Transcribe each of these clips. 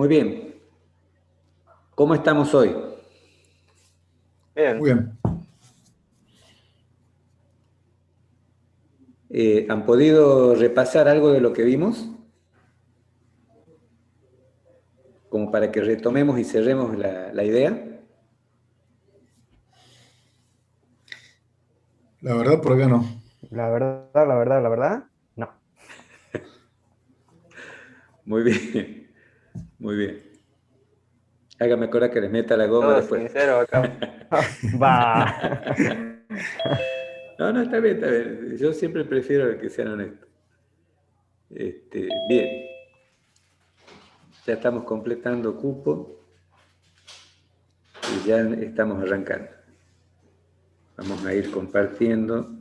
Muy bien. ¿Cómo estamos hoy? Bien, Muy bien. ¿Han podido repasar algo de lo que vimos? Como para que retomemos y cerremos la idea. La verdad, por acá no. la verdad, no. Muy bien, muy bien. Hágame acordar que les meta la goma Todo después. sincero acá. Va. No, no, está bien, está bien. Yo siempre prefiero que sean honestos. Bien, ya estamos completando cupo y ya estamos arrancando. Vamos a ir compartiendo.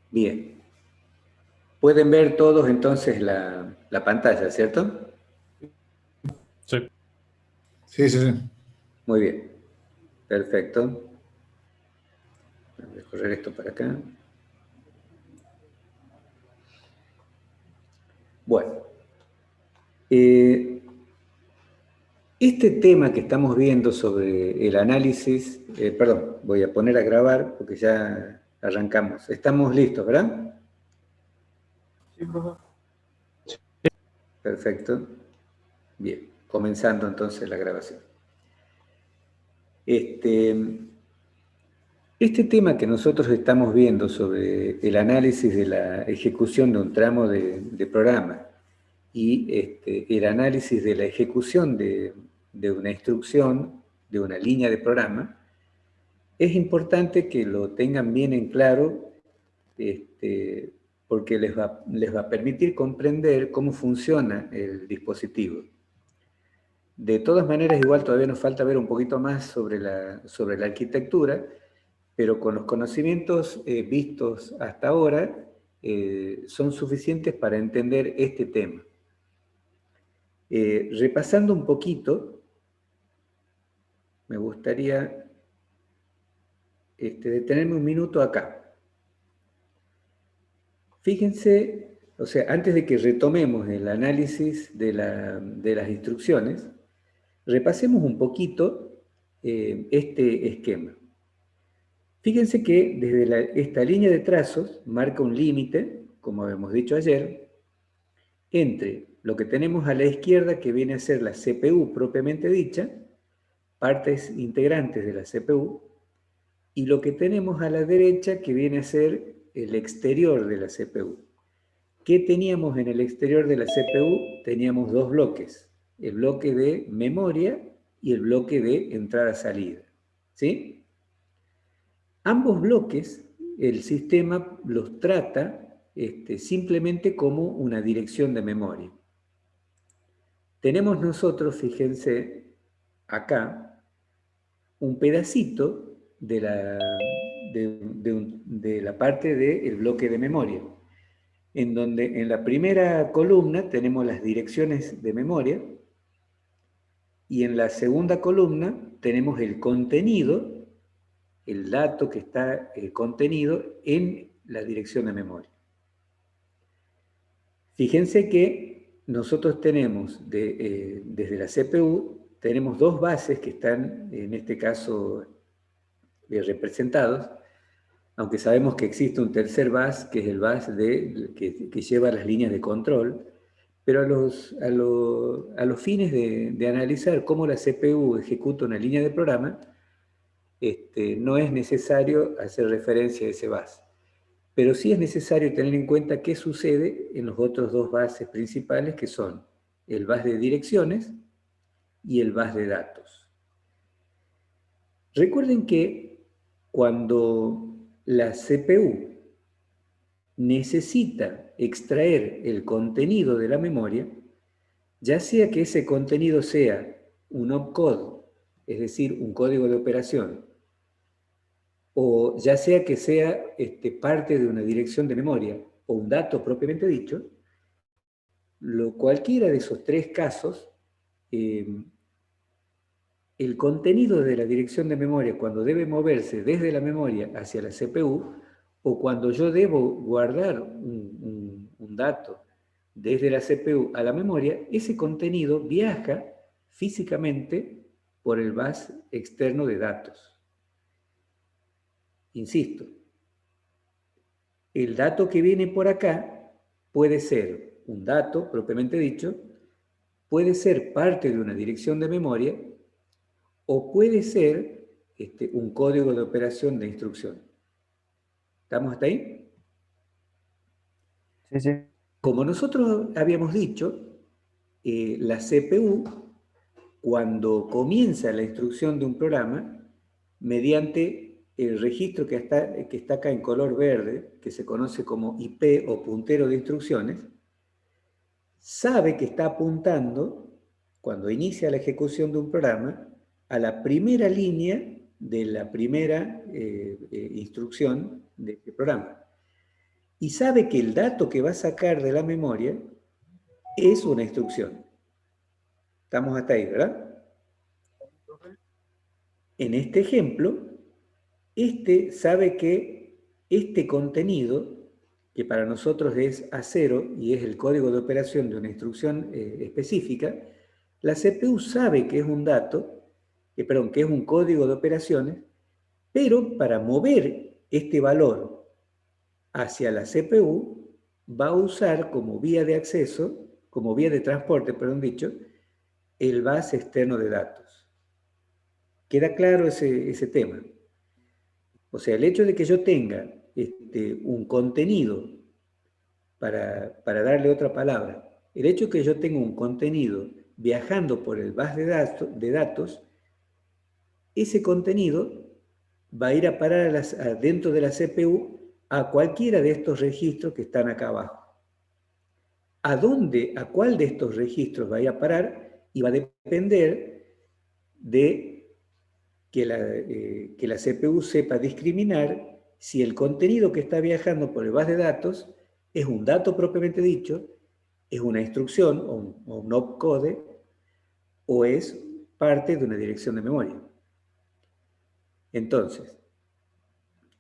Bien. Pueden ver todos entonces la pantalla, ¿cierto? Sí. Sí, sí, sí. Muy bien. Perfecto. Voy a correr esto para acá. Bueno, este tema que estamos viendo sobre el análisis, perdón, voy a poner a grabar porque ya arrancamos. Estamos listos, ¿verdad? Sí, profe. Perfecto. Bien, comenzando entonces la grabación. Este tema que nosotros estamos viendo sobre el análisis de la ejecución de un tramo de programa y el análisis de la ejecución de una instrucción, de una línea de programa, es importante que lo tengan bien en claro, porque les va a permitir comprender cómo funciona el dispositivo. De todas maneras, igual todavía nos falta ver un poquito más sobre la arquitectura, pero con los conocimientos vistos hasta ahora son suficientes para entender este tema. Repasando un poquito, me gustaría detenerme un minuto acá. Fíjense, o sea, antes de que retomemos el análisis de las instrucciones, repasemos un poquito este esquema. Fíjense que desde esta línea de trazos marca un límite, como habíamos dicho ayer, entre lo que tenemos a la izquierda, que viene a ser la CPU propiamente dicha, partes integrantes de la CPU, y lo que tenemos a la derecha, que viene a ser el exterior de la CPU. ¿Qué teníamos en el exterior de la CPU? Teníamos dos bloques, el bloque de memoria y el bloque de entrada-salida. ¿Sí? Ambos bloques, el sistema los trata simplemente como una dirección de memoria. Tenemos nosotros, fíjense, acá, un pedacito de la parte del bloque de memoria, en donde en la primera columna tenemos las direcciones de memoria y en la segunda columna tenemos el contenido, el dato que está contenido en la dirección de memoria. Fíjense que nosotros tenemos, desde la CPU, tenemos dos bases que están, en este caso, representados, aunque sabemos que existe un tercer bus, que es el bus que lleva las líneas de control, pero a los fines de analizar cómo la CPU ejecuta una línea de programa, no es necesario hacer referencia a ese bus. Pero sí es necesario tener en cuenta qué sucede en los otros dos bases principales, que son el bus de direcciones y el bus de datos. Recuerden que cuando la CPU necesita extraer el contenido de la memoria, ya sea que ese contenido sea un opcode, es decir, un código de operación, o ya sea que sea parte de una dirección de memoria o un dato propiamente dicho, cualquiera de esos tres casos, el contenido de la dirección de memoria cuando debe moverse desde la memoria hacia la CPU, o cuando yo debo guardar un dato desde la CPU a la memoria, ese contenido viaja físicamente por el bus externo de datos. Insisto, el dato que viene por acá puede ser un dato propiamente dicho, puede ser parte de una dirección de memoria, o puede ser un código de operación de instrucción. ¿Estamos hasta ahí? Sí, sí. Como nosotros habíamos dicho, la CPU, cuando comienza la instrucción de un programa, mediante el registro que está acá en color verde, que se conoce como IP o puntero de instrucciones, sabe que está apuntando, cuando inicia la ejecución de un programa, a la primera línea de la primera instrucción de este programa. Y sabe que el dato que va a sacar de la memoria es una instrucción. Estamos hasta ahí, ¿verdad? En este ejemplo, sabe que este contenido, que para nosotros es A0 y es el código de operación de una instrucción específica, la CPU sabe que es un dato, que es un código de operaciones, pero para mover este valor hacia la CPU, va a usar como vía de acceso, como vía de transporte, perdón dicho, el bus externo de datos. ¿Queda claro ese tema? O sea, el hecho de que yo tenga un contenido, para darle otra palabra, el hecho de que yo tenga un contenido viajando por el bus de datos, ese contenido va a ir a parar dentro de la CPU a cualquiera de estos registros que están acá abajo. ¿A cuál de estos registros va a ir a parar? Y va a depender de que la CPU sepa discriminar si el contenido que está viajando por el bus de datos es un dato propiamente dicho, es una instrucción o un opcode, o es parte de una dirección de memoria. Entonces,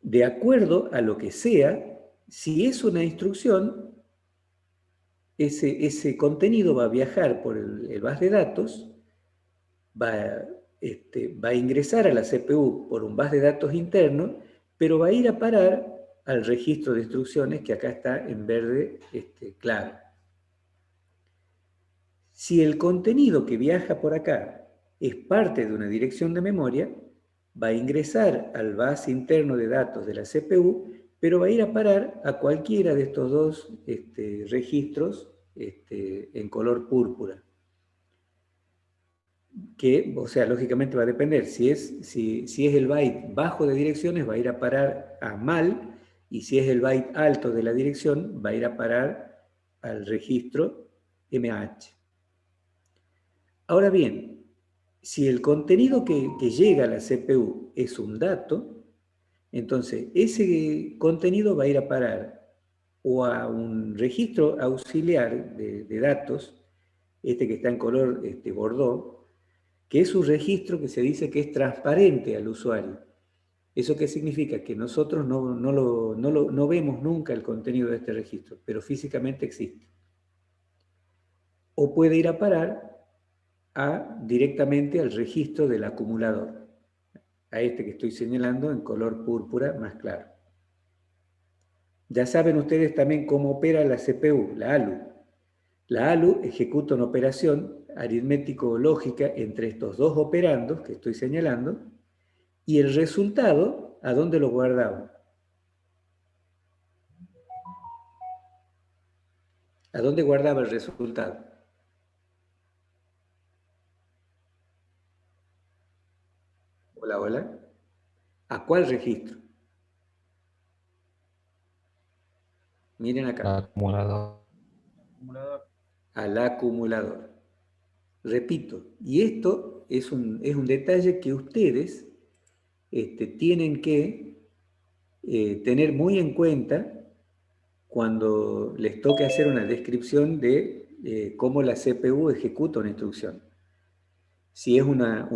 de acuerdo a lo que sea, si es una instrucción, ese contenido va a viajar por el bus de datos, va a ingresar a la CPU por un bus de datos interno, pero va a ir a parar al registro de instrucciones que acá está en verde claro. Si el contenido que viaja por acá es parte de una dirección de memoria, va a ingresar al bus interno de datos de la CPU, pero va a ir a parar a cualquiera de estos dos registros en color púrpura. Que, o sea, lógicamente va a depender. Si es el byte bajo de direcciones, va a ir a parar a mal, y si es el byte alto de la dirección, va a ir a parar al registro MH. Ahora bien, si el contenido que llega a la CPU es un dato, entonces ese contenido va a ir a parar o a un registro auxiliar de datos, que está en color bordó, que es un registro que se dice que es transparente al usuario. ¿Eso qué significa? Que nosotros no vemos nunca el contenido de este registro, pero físicamente existe. O puede ir a parar directamente al registro del acumulador, a este que estoy señalando en color púrpura más claro. Ya saben ustedes también cómo opera la CPU, la ALU. La ALU ejecuta una operación aritmético-lógica entre estos dos operandos que estoy señalando, y el resultado, ¿a dónde lo guardaba? ¿A dónde guardaba el resultado? Hola, hola. ¿A cuál registro? Miren acá. Acumulador. Al acumulador. Repito, y esto es un detalle que ustedes tienen que tener muy en cuenta cuando les toque hacer una descripción de cómo la CPU ejecuta una instrucción. Si es una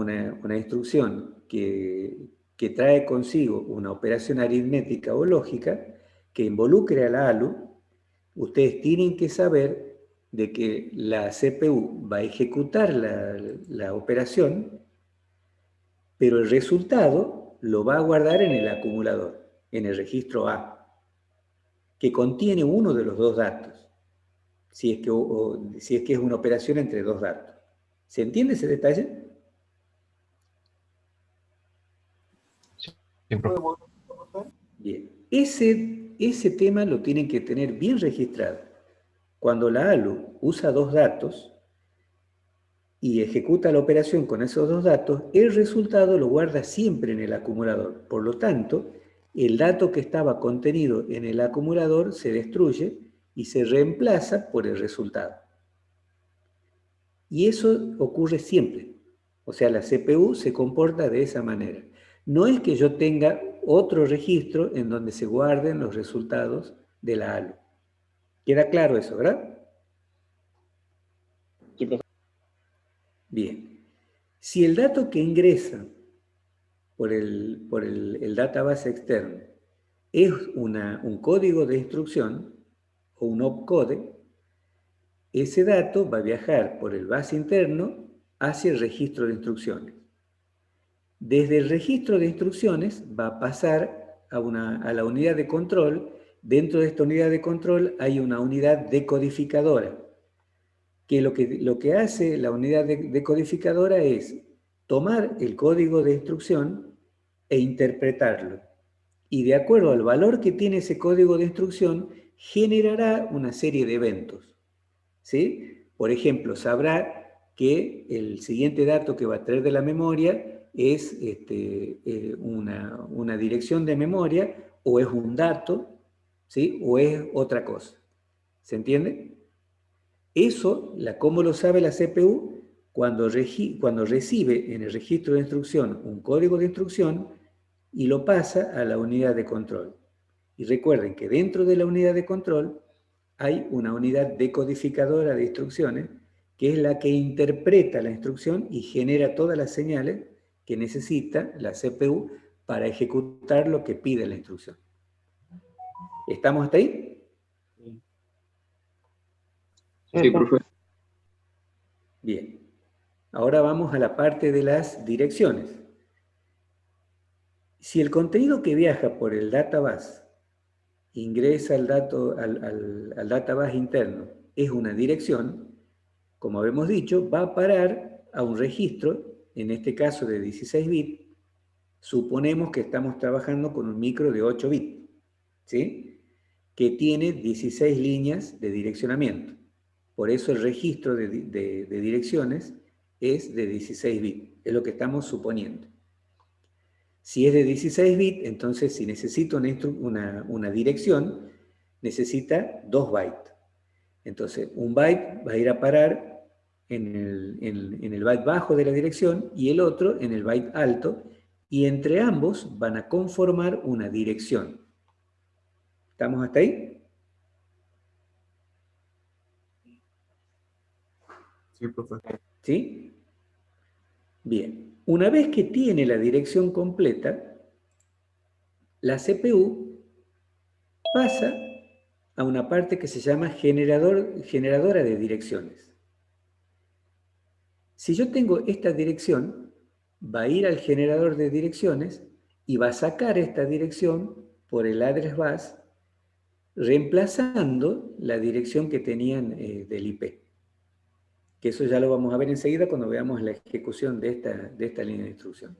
instrucción que trae consigo una operación aritmética o lógica que involucre a la ALU, ustedes tienen que saber de que la CPU va a ejecutar la operación, pero el resultado lo va a guardar en el acumulador, en el registro A, que contiene uno de los dos datos, si es que es una operación entre dos datos. ¿Se entiende ese detalle? Sí, profe. Bien. Ese tema lo tienen que tener bien registrado. Cuando la ALU usa dos datos y ejecuta la operación con esos dos datos, el resultado lo guarda siempre en el acumulador. Por lo tanto, el dato que estaba contenido en el acumulador se destruye y se reemplaza por el resultado. Y eso ocurre siempre. O sea, la CPU se comporta de esa manera. No es que yo tenga otro registro en donde se guarden los resultados de la ALU. ¿Queda claro eso, verdad? Sí, profe. Bien. Si el dato que ingresa por el database externo es un código de instrucción o un opcode, ese dato va a viajar por el bus interno hacia el registro de instrucciones. Desde el registro de instrucciones va a pasar a la unidad de control. Dentro de esta unidad de control hay una unidad decodificadora, que lo que hace la unidad decodificadora es tomar el código de instrucción e interpretarlo. Y de acuerdo al valor que tiene ese código de instrucción, generará una serie de eventos. ¿Sí? Por ejemplo, sabrá que el siguiente dato que va a traer de la memoria es una dirección de memoria, o es un dato, ¿sí? O es otra cosa. ¿Se entiende? Eso, ¿cómo lo sabe la CPU? Cuando recibe en el registro de instrucción un código de instrucción y lo pasa a la unidad de control. Y recuerden que dentro de la unidad de control hay una unidad decodificadora de instrucciones, que es la que interpreta la instrucción y genera todas las señales que necesita la CPU para ejecutar lo que pide la instrucción. ¿Estamos hasta ahí? Sí, profe. Bien. Ahora vamos a la parte de las direcciones. Si el contenido que viaja por el database ingresa al database interno es una dirección, como habíamos dicho, va a parar a un registro, en este caso de 16 bits. Suponemos que estamos trabajando con un micro de 8 bits, ¿sí? Que tiene 16 líneas de direccionamiento. Por eso el registro de direcciones es de 16 bits, es lo que estamos suponiendo. Si es de 16 bits, entonces si necesito una dirección, necesita 2 bytes. Entonces, un byte va a ir a parar en el byte bajo de la dirección y el otro en el byte alto, y entre ambos van a conformar una dirección. ¿Estamos hasta ahí? Sí, profe. ¿Sí? Bien. Una vez que tiene la dirección completa, la CPU pasa a una parte que se llama generadora de direcciones. Si yo tengo esta dirección, va a ir al generador de direcciones y va a sacar esta dirección por el address bus, reemplazando la dirección que tenían del IP. Que eso ya lo vamos a ver enseguida cuando veamos la ejecución de esta línea de instrucción.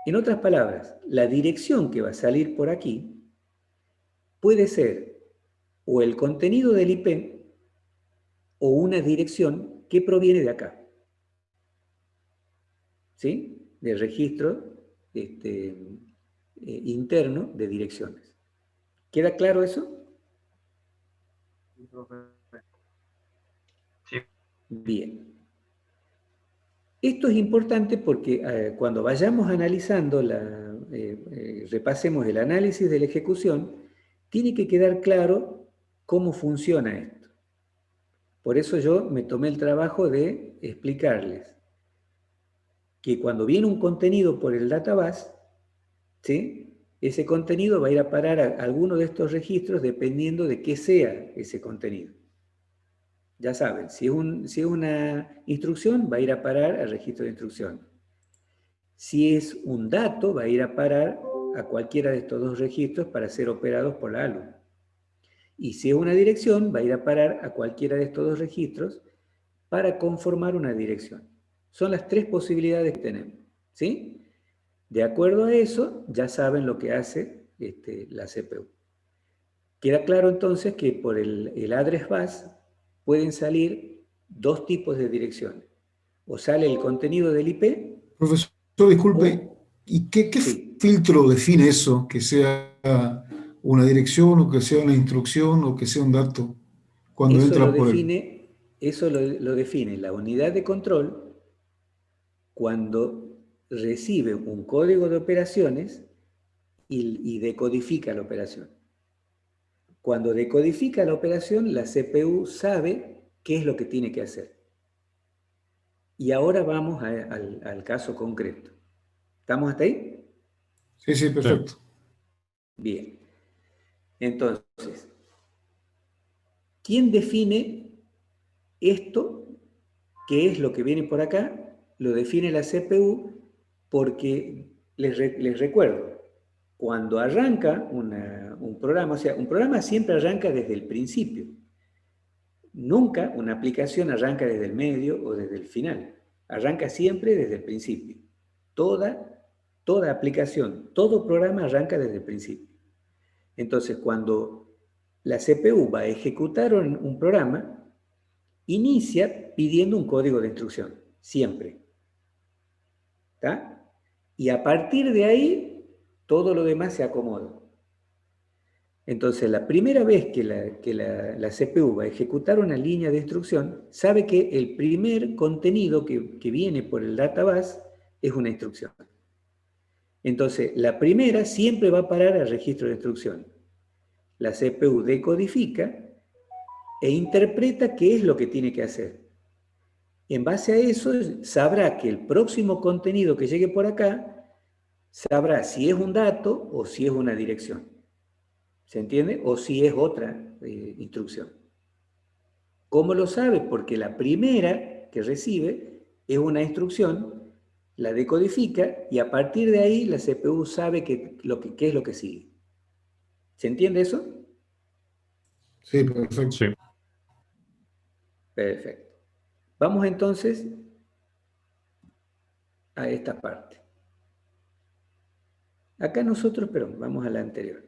En otras palabras, la dirección que va a salir por aquí puede ser o el contenido del IP o una dirección que proviene de acá, ¿sí? Del registro interno de direcciones. ¿Queda claro eso? Sí, profe. Sí. Bien. Esto es importante porque cuando vayamos analizando repasemos el análisis de la ejecución, tiene que quedar claro cómo funciona esto. Por eso yo me tomé el trabajo de explicarles que cuando viene un contenido por el database, ¿sí?, ese contenido va a ir a parar a alguno de estos registros dependiendo de qué sea ese contenido. Ya saben, si es una instrucción, va a ir a parar al registro de instrucción. Si es un dato, va a ir a parar a cualquiera de estos dos registros para ser operados por la ALU. Y si es una dirección, va a ir a parar a cualquiera de estos dos registros para conformar una dirección. Son las tres posibilidades que tenemos, ¿sí? De acuerdo a eso, ya saben lo que hace la CPU. Queda claro entonces que por el address bus pueden salir dos tipos de direcciones. O sale el contenido del IP. Profesor, disculpe, ¿y qué Sí. filtro define eso? Que sea una dirección, o que sea una instrucción, o que sea un dato, cuando Eso entra lo por el... define la unidad de control cuando recibe un código de operaciones y decodifica la operación. Cuando decodifica la operación, la CPU sabe qué es lo que tiene que hacer. Y ahora vamos al caso concreto. ¿Estamos hasta ahí? Sí, sí, perfecto. Bien. Entonces, ¿quién define esto? ¿Qué es lo que viene por acá? Lo define la CPU porque les recuerdo, cuando arranca un programa, o sea, un programa siempre arranca desde el principio. Nunca una aplicación arranca desde el medio o desde el final. Arranca siempre desde el principio. Toda aplicación, todo programa arranca desde el principio. Entonces, cuando la CPU va a ejecutar un programa, inicia pidiendo un código de instrucción, siempre. ¿Está? Y a partir de ahí, todo lo demás se acomoda. Entonces, la primera vez que la CPU va a ejecutar una línea de instrucción, sabe que el primer contenido que viene por el database es una instrucción. Entonces, la primera siempre va a parar al registro de instrucción. La CPU decodifica e interpreta qué es lo que tiene que hacer. En base a eso, sabrá que el próximo contenido que llegue por acá, sabrá si es un dato o si es una dirección. ¿Se entiende? O si es otra instrucción. ¿Cómo lo sabe? Porque la primera que recibe es una instrucción, la decodifica y a partir de ahí la CPU sabe qué es lo que sigue. ¿Se entiende eso? Sí, perfecto. Sí. Perfecto. Vamos entonces a esta parte. Acá nosotros, perdón, vamos a la anterior.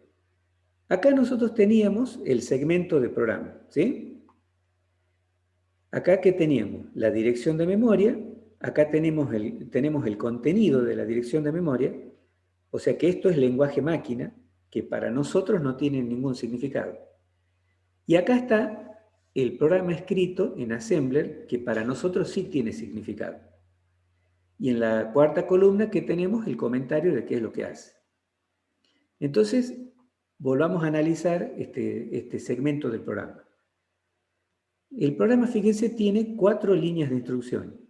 Acá nosotros teníamos el segmento de programa, ¿sí? Acá, ¿qué teníamos? La dirección de memoria. Acá tenemos el contenido de la dirección de memoria. O sea que esto es lenguaje máquina, que para nosotros no tiene ningún significado. Y acá está el programa escrito en Assembler, que para nosotros sí tiene significado. Y en la cuarta columna que tenemos el comentario de qué es lo que hace. Entonces, volvamos a analizar este segmento del programa. El programa, fíjense, tiene 4 líneas de instrucción.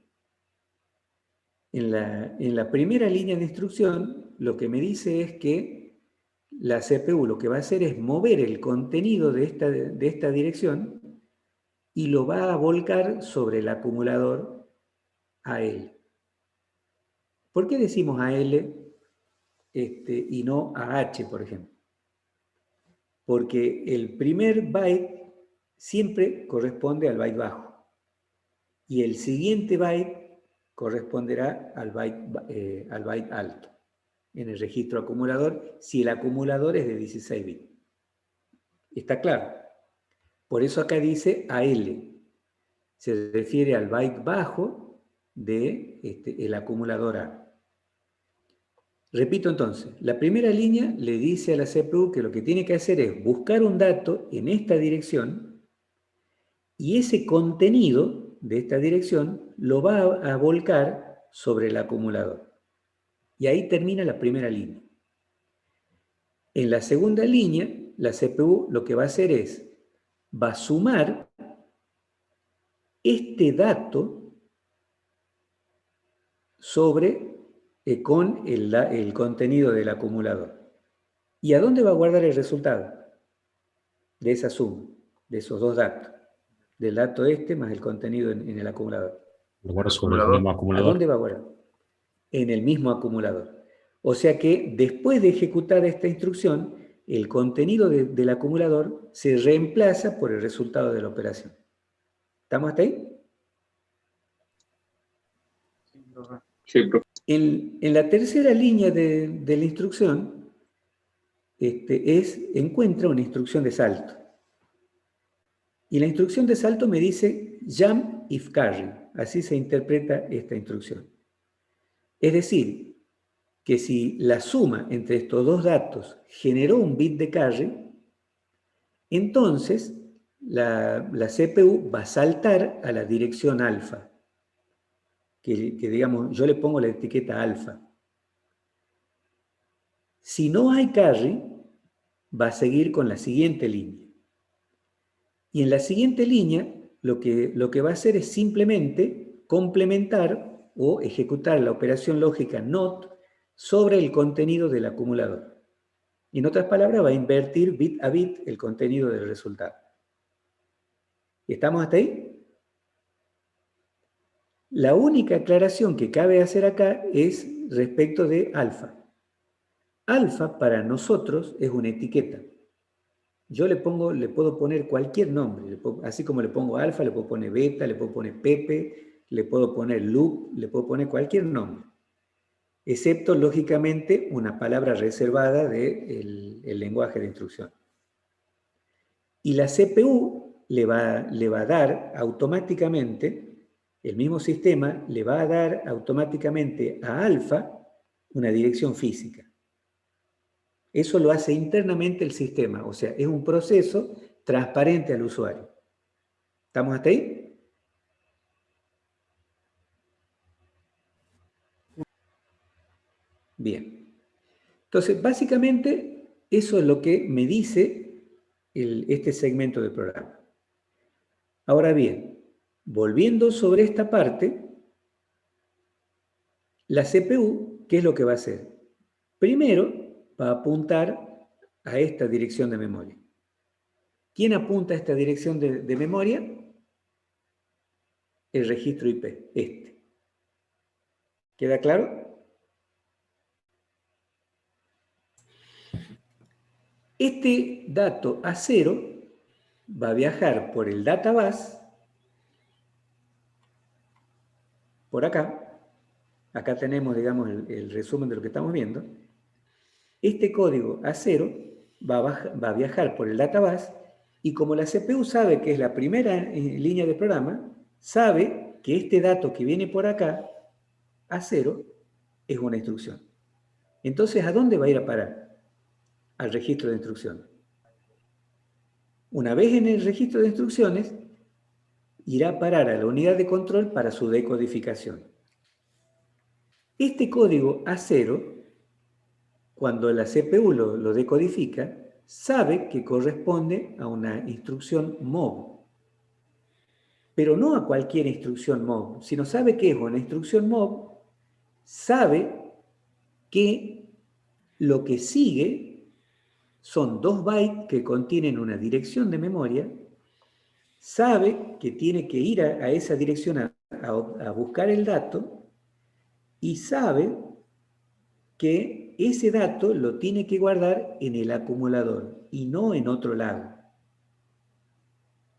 En la primera línea de instrucción, lo que me dice es que la CPU lo que va a hacer es mover el contenido de esta dirección y lo va a volcar sobre el acumulador AL. ¿Por qué decimos AL y no AH, por ejemplo? Porque el primer byte siempre corresponde al byte bajo y el siguiente byte corresponderá al byte alto en el registro acumulador si el acumulador es de 16 bits. ¿Está claro? Por eso acá dice AL. Se refiere al byte bajo del acumulador A. Repito entonces, la primera línea le dice a la CPU que lo que tiene que hacer es buscar un dato en esta dirección y ese contenido de esta dirección lo va a volcar sobre el acumulador. Y ahí termina la primera línea. En la segunda línea, la CPU lo que va a hacer va a sumar este dato con el contenido del acumulador. ¿Y a dónde va a guardar el resultado de esa suma, de esos dos datos? Del dato más el contenido en el acumulador. Lo guardo sobre el mismo ¿A acumulador. dónde va a guardar? En el mismo acumulador. O sea que después de ejecutar esta instrucción, el contenido del acumulador se reemplaza por el resultado de la operación. ¿Estamos hasta ahí? Sí, profe. Sí, profe. En la tercera línea de la instrucción, encuentra una instrucción de salto. Y la instrucción de salto me dice jump if carry. Así se interpreta esta instrucción. Es decir, que si la suma entre estos dos datos generó un bit de carry, entonces la CPU va a saltar a la dirección alfa. Que digamos, yo le pongo la etiqueta alfa. Si no hay carry, va a seguir con la siguiente línea. Y en la siguiente línea, lo que va a hacer es simplemente complementar o ejecutar la operación lógica NOT sobre el contenido del acumulador. Y en otras palabras, va a invertir bit a bit el contenido del resultado. ¿Estamos hasta ahí? La única aclaración que cabe hacer acá es respecto de alfa. Alfa para nosotros es una etiqueta. Yo le puedo poner cualquier nombre, así como le pongo alfa, le puedo poner beta, le puedo poner pepe, le puedo poner loop, le puedo poner cualquier nombre, excepto, lógicamente, una palabra reservada del lenguaje de instrucción. Y la CPU le va a dar automáticamente, el mismo sistema le va a dar automáticamente a alfa una dirección física. Eso lo hace internamente el sistema, o sea, es un proceso transparente al usuario. ¿Estamos hasta ahí? Bien. Entonces, básicamente, eso es lo que me dice este segmento del programa. Ahora bien, volviendo sobre esta parte, la CPU, ¿qué es lo que va a hacer? Primero, va a apuntar a esta dirección de memoria. ¿Quién apunta a esta dirección de memoria? El registro IP, este. ¿Queda claro? Este dato A0 va a viajar por el databus, por acá. Acá tenemos, digamos, el resumen de lo que estamos viendo. Este código A0 va a viajar por el databus y como la CPU sabe que es la primera línea de programa, sabe que este dato que viene por acá, A0, es una instrucción. Entonces, ¿a dónde va a ir a parar? Al registro de instrucciones. Una vez en el registro de instrucciones, irá a parar a la unidad de control para su decodificación. Este código A0, cuando la CPU lo decodifica, sabe que corresponde a una instrucción MOV. Pero no a cualquier instrucción MOV, sino sabe que es una instrucción MOV, sabe que lo que sigue son 2 bytes que contienen una dirección de memoria, sabe que tiene que ir a esa dirección a buscar el dato y sabe que ese dato lo tiene que guardar en el acumulador y no en otro lado.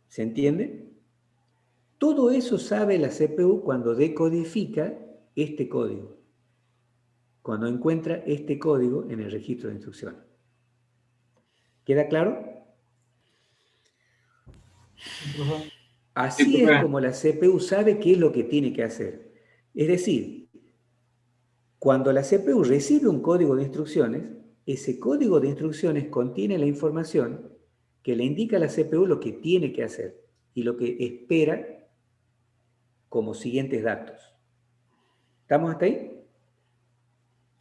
¿Se entiende? Todo eso sabe la CPU cuando decodifica este código, cuando encuentra este código en el registro de instrucciones. ¿Queda claro? Así es como la CPU sabe qué es lo que tiene que hacer. Es decir, cuando la CPU recibe un código de instrucciones, ese código de instrucciones contiene la información que le indica a la CPU lo que tiene que hacer y lo que espera como siguientes datos. ¿Estamos hasta ahí?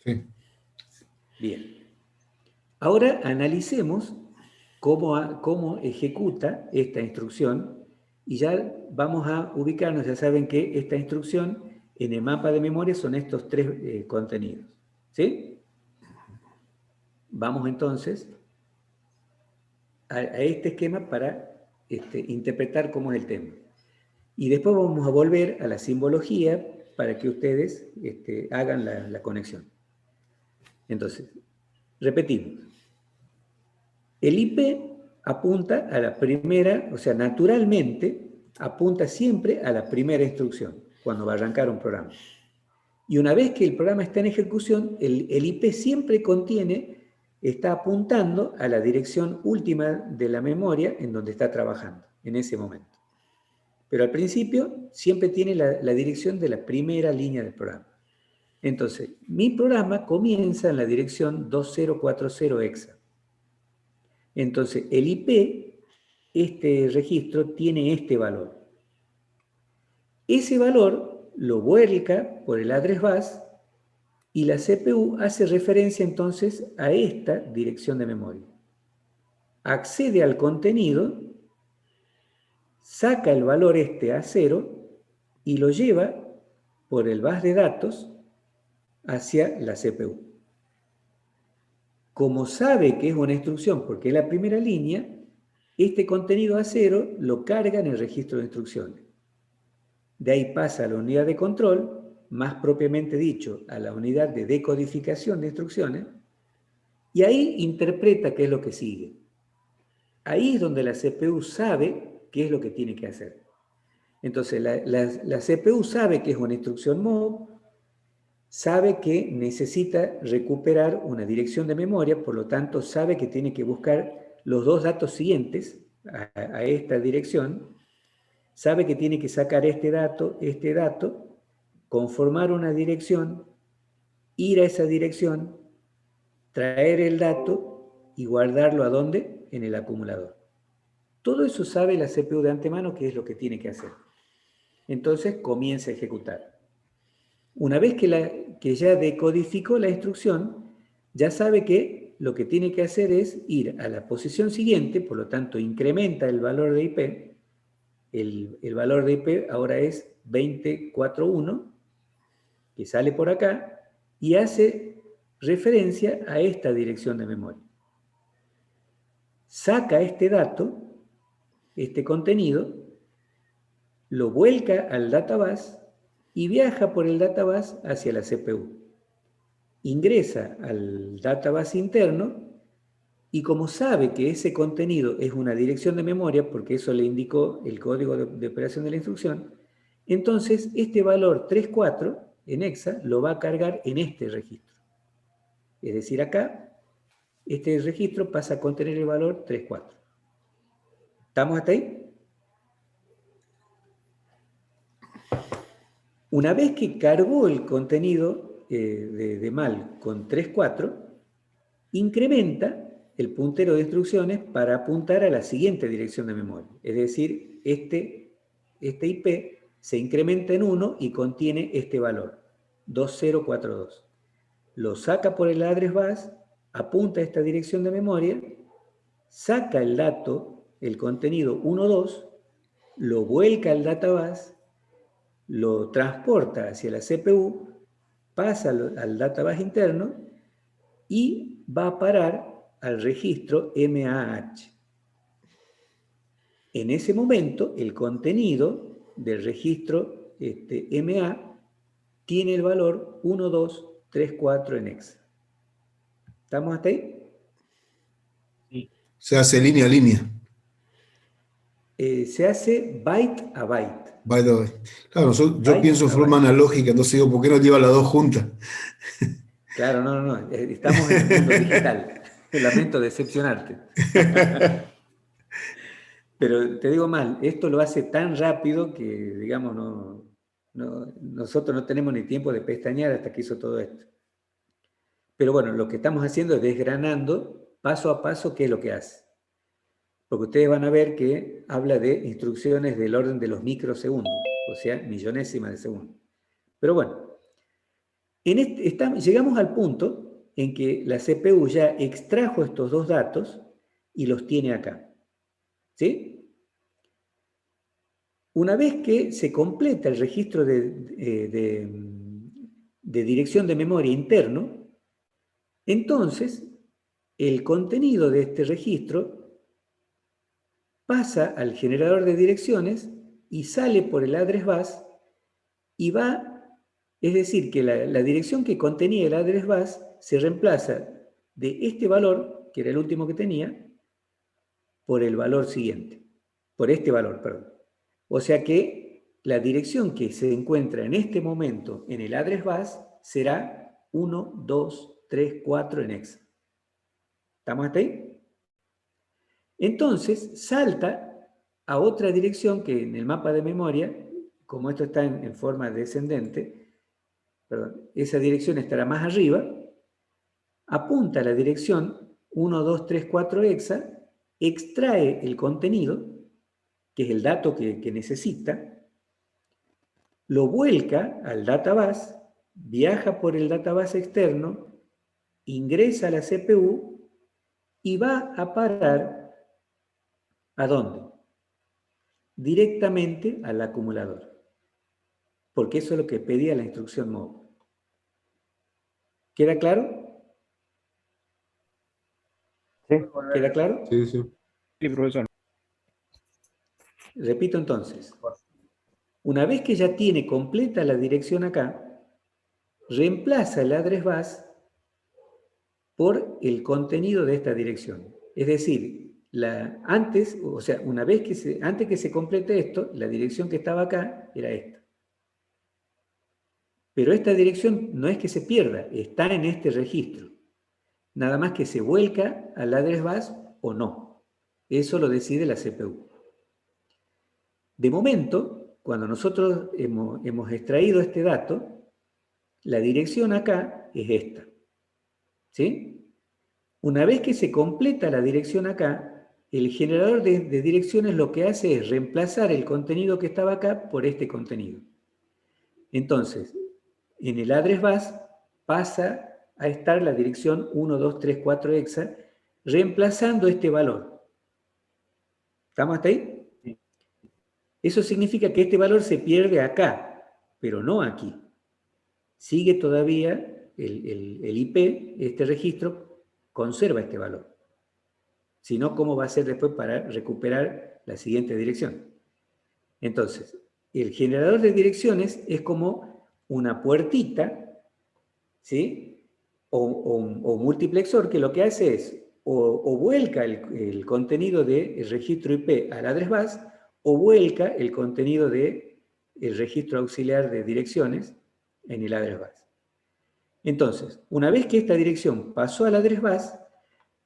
Sí. Bien. Ahora analicemos cómo ejecuta esta instrucción y ya vamos a ubicarnos, ya saben que esta instrucción en el mapa de memoria son estos tres contenidos. ¿Sí? Vamos entonces a este esquema para interpretar cómo es el tema. Y después vamos a volver a la simbología para que ustedes hagan la conexión. Entonces, repetimos. El IP apunta a la primera, o sea, naturalmente apunta siempre a la primera instrucción cuando va a arrancar un programa. Y una vez que el programa está en ejecución, el IP siempre está apuntando a la dirección última de la memoria en donde está trabajando, en ese momento. Pero al principio siempre tiene la dirección de la primera línea del programa. Entonces, mi programa comienza en la dirección 2040 hexa. Entonces, el IP, este registro, tiene este valor. Ese valor lo vuelca por el address bus y la CPU hace referencia entonces a esta dirección de memoria. Accede al contenido, saca el valor a 0 y lo lleva por el bus de datos hacia la CPU. Como sabe que es una instrucción porque es la primera línea, este contenido a 0 lo carga en el registro de instrucciones. De ahí pasa a la unidad de control, más propiamente dicho, a la unidad de decodificación de instrucciones, y ahí interpreta qué es lo que sigue. Ahí es donde la CPU sabe qué es lo que tiene que hacer. Entonces, la CPU sabe que es una instrucción MOV, sabe que necesita recuperar una dirección de memoria, por lo tanto sabe que tiene que buscar los dos datos siguientes a esta dirección, sabe que tiene que sacar este dato, conformar una dirección, ir a esa dirección, traer el dato y guardarlo ¿a dónde? En el acumulador. Todo eso sabe la CPU de antemano qué es lo que tiene que hacer. Entonces comienza a ejecutar. Una vez que ya decodificó la instrucción, ya sabe que lo que tiene que hacer es ir a la posición siguiente, por lo tanto incrementa el valor de IP. El valor de IP ahora es 2041, que sale por acá, y hace referencia a esta dirección de memoria. Saca este dato, este contenido, lo vuelca al databus y viaja por el databus hacia la CPU. Ingresa al databus interno y como sabe que ese contenido es una dirección de memoria, porque eso le indicó el código de operación de la instrucción, entonces este valor 34 en hexa lo va a cargar en este registro. Es decir, acá, este registro pasa a contener el valor 34. ¿Estamos hasta ahí? Una vez que cargó el contenido de mal con 34, incrementa el puntero de instrucciones para apuntar a la siguiente dirección de memoria. Es decir, este IP se incrementa en 1 y contiene este valor, 2042. Lo saca por el address bus, apunta a esta dirección de memoria, saca el dato, el contenido 12, lo vuelca al databus, lo transporta hacia la CPU, pasa al databus interno y va a parar al registro MAH. En ese momento, el contenido del registro MA tiene el valor 1234 en hexa. ¿Estamos hasta ahí? Sí. Se hace línea a línea. Se hace byte a byte. By the way. Claro, yo Byte pienso en a forma byte. analógica, entonces digo, ¿por qué no lleva las dos juntas? Claro, no. Estamos en el mundo digital. Lamento decepcionarte. Pero te digo mal, esto lo hace tan rápido que, digamos, nosotros no tenemos ni tiempo de pestañear hasta que hizo todo esto. Pero bueno, lo que estamos haciendo es desgranando paso a paso qué es lo que hace. Porque ustedes van a ver que habla de instrucciones del orden de los microsegundos, o sea, millonésimas de segundo. Pero bueno, llegamos al punto en que la CPU ya extrajo estos dos datos y los tiene acá. ¿Sí? Una vez que se completa el registro de dirección de memoria interno, entonces el contenido de este registro pasa al generador de direcciones y sale por el address bus y va, es decir, que la dirección que contenía el address bus se reemplaza de este valor, que era el último que tenía, por el valor siguiente, por este valor, perdón. O sea que la dirección que se encuentra en este momento en el address bus será 1, 2, 3, 4 en hexa. ¿Estamos hasta ahí? Entonces salta a otra dirección que en el mapa de memoria, como esto está en forma descendente, perdón, esa dirección estará más arriba, apunta a la dirección 1, 2, 3, 4 hexa, extrae el contenido, que es el dato que necesita, lo vuelca al database, viaja por el database externo, ingresa a la CPU y va a parar ¿a dónde? Directamente al acumulador. Porque eso es lo que pedía la instrucción move. ¿Queda claro? Sí. ¿Queda claro? Sí, sí. Sí, profesor. Repito entonces. Una vez que ya tiene completa la dirección acá, reemplaza el address bus por el contenido de esta dirección. Es decir, antes que se complete esto, la dirección que estaba acá era esta. Pero esta dirección no es que se pierda, está en este registro. Nada más que se vuelca al address bus o no. Eso lo decide la CPU. De momento, cuando nosotros hemos extraído este dato, la dirección acá es esta. ¿Sí? Una vez que se completa la dirección acá, el generador de direcciones lo que hace es reemplazar el contenido que estaba acá por este contenido. Entonces, en el address bus pasa a estar la dirección 1, 2, 3, 4 hexa, reemplazando este valor. ¿Estamos hasta ahí? Eso significa que este valor se pierde acá, pero no aquí. Sigue todavía el IP, este registro, conserva este valor. Si no, ¿cómo va a ser después para recuperar la siguiente dirección? Entonces, el generador de direcciones es como una puertita, ¿sí? O multiplexor que lo que hace es o vuelca el contenido del registro IP al address bus o vuelca el contenido del registro auxiliar de direcciones en el address bus. Entonces, una vez que esta dirección pasó al address bus,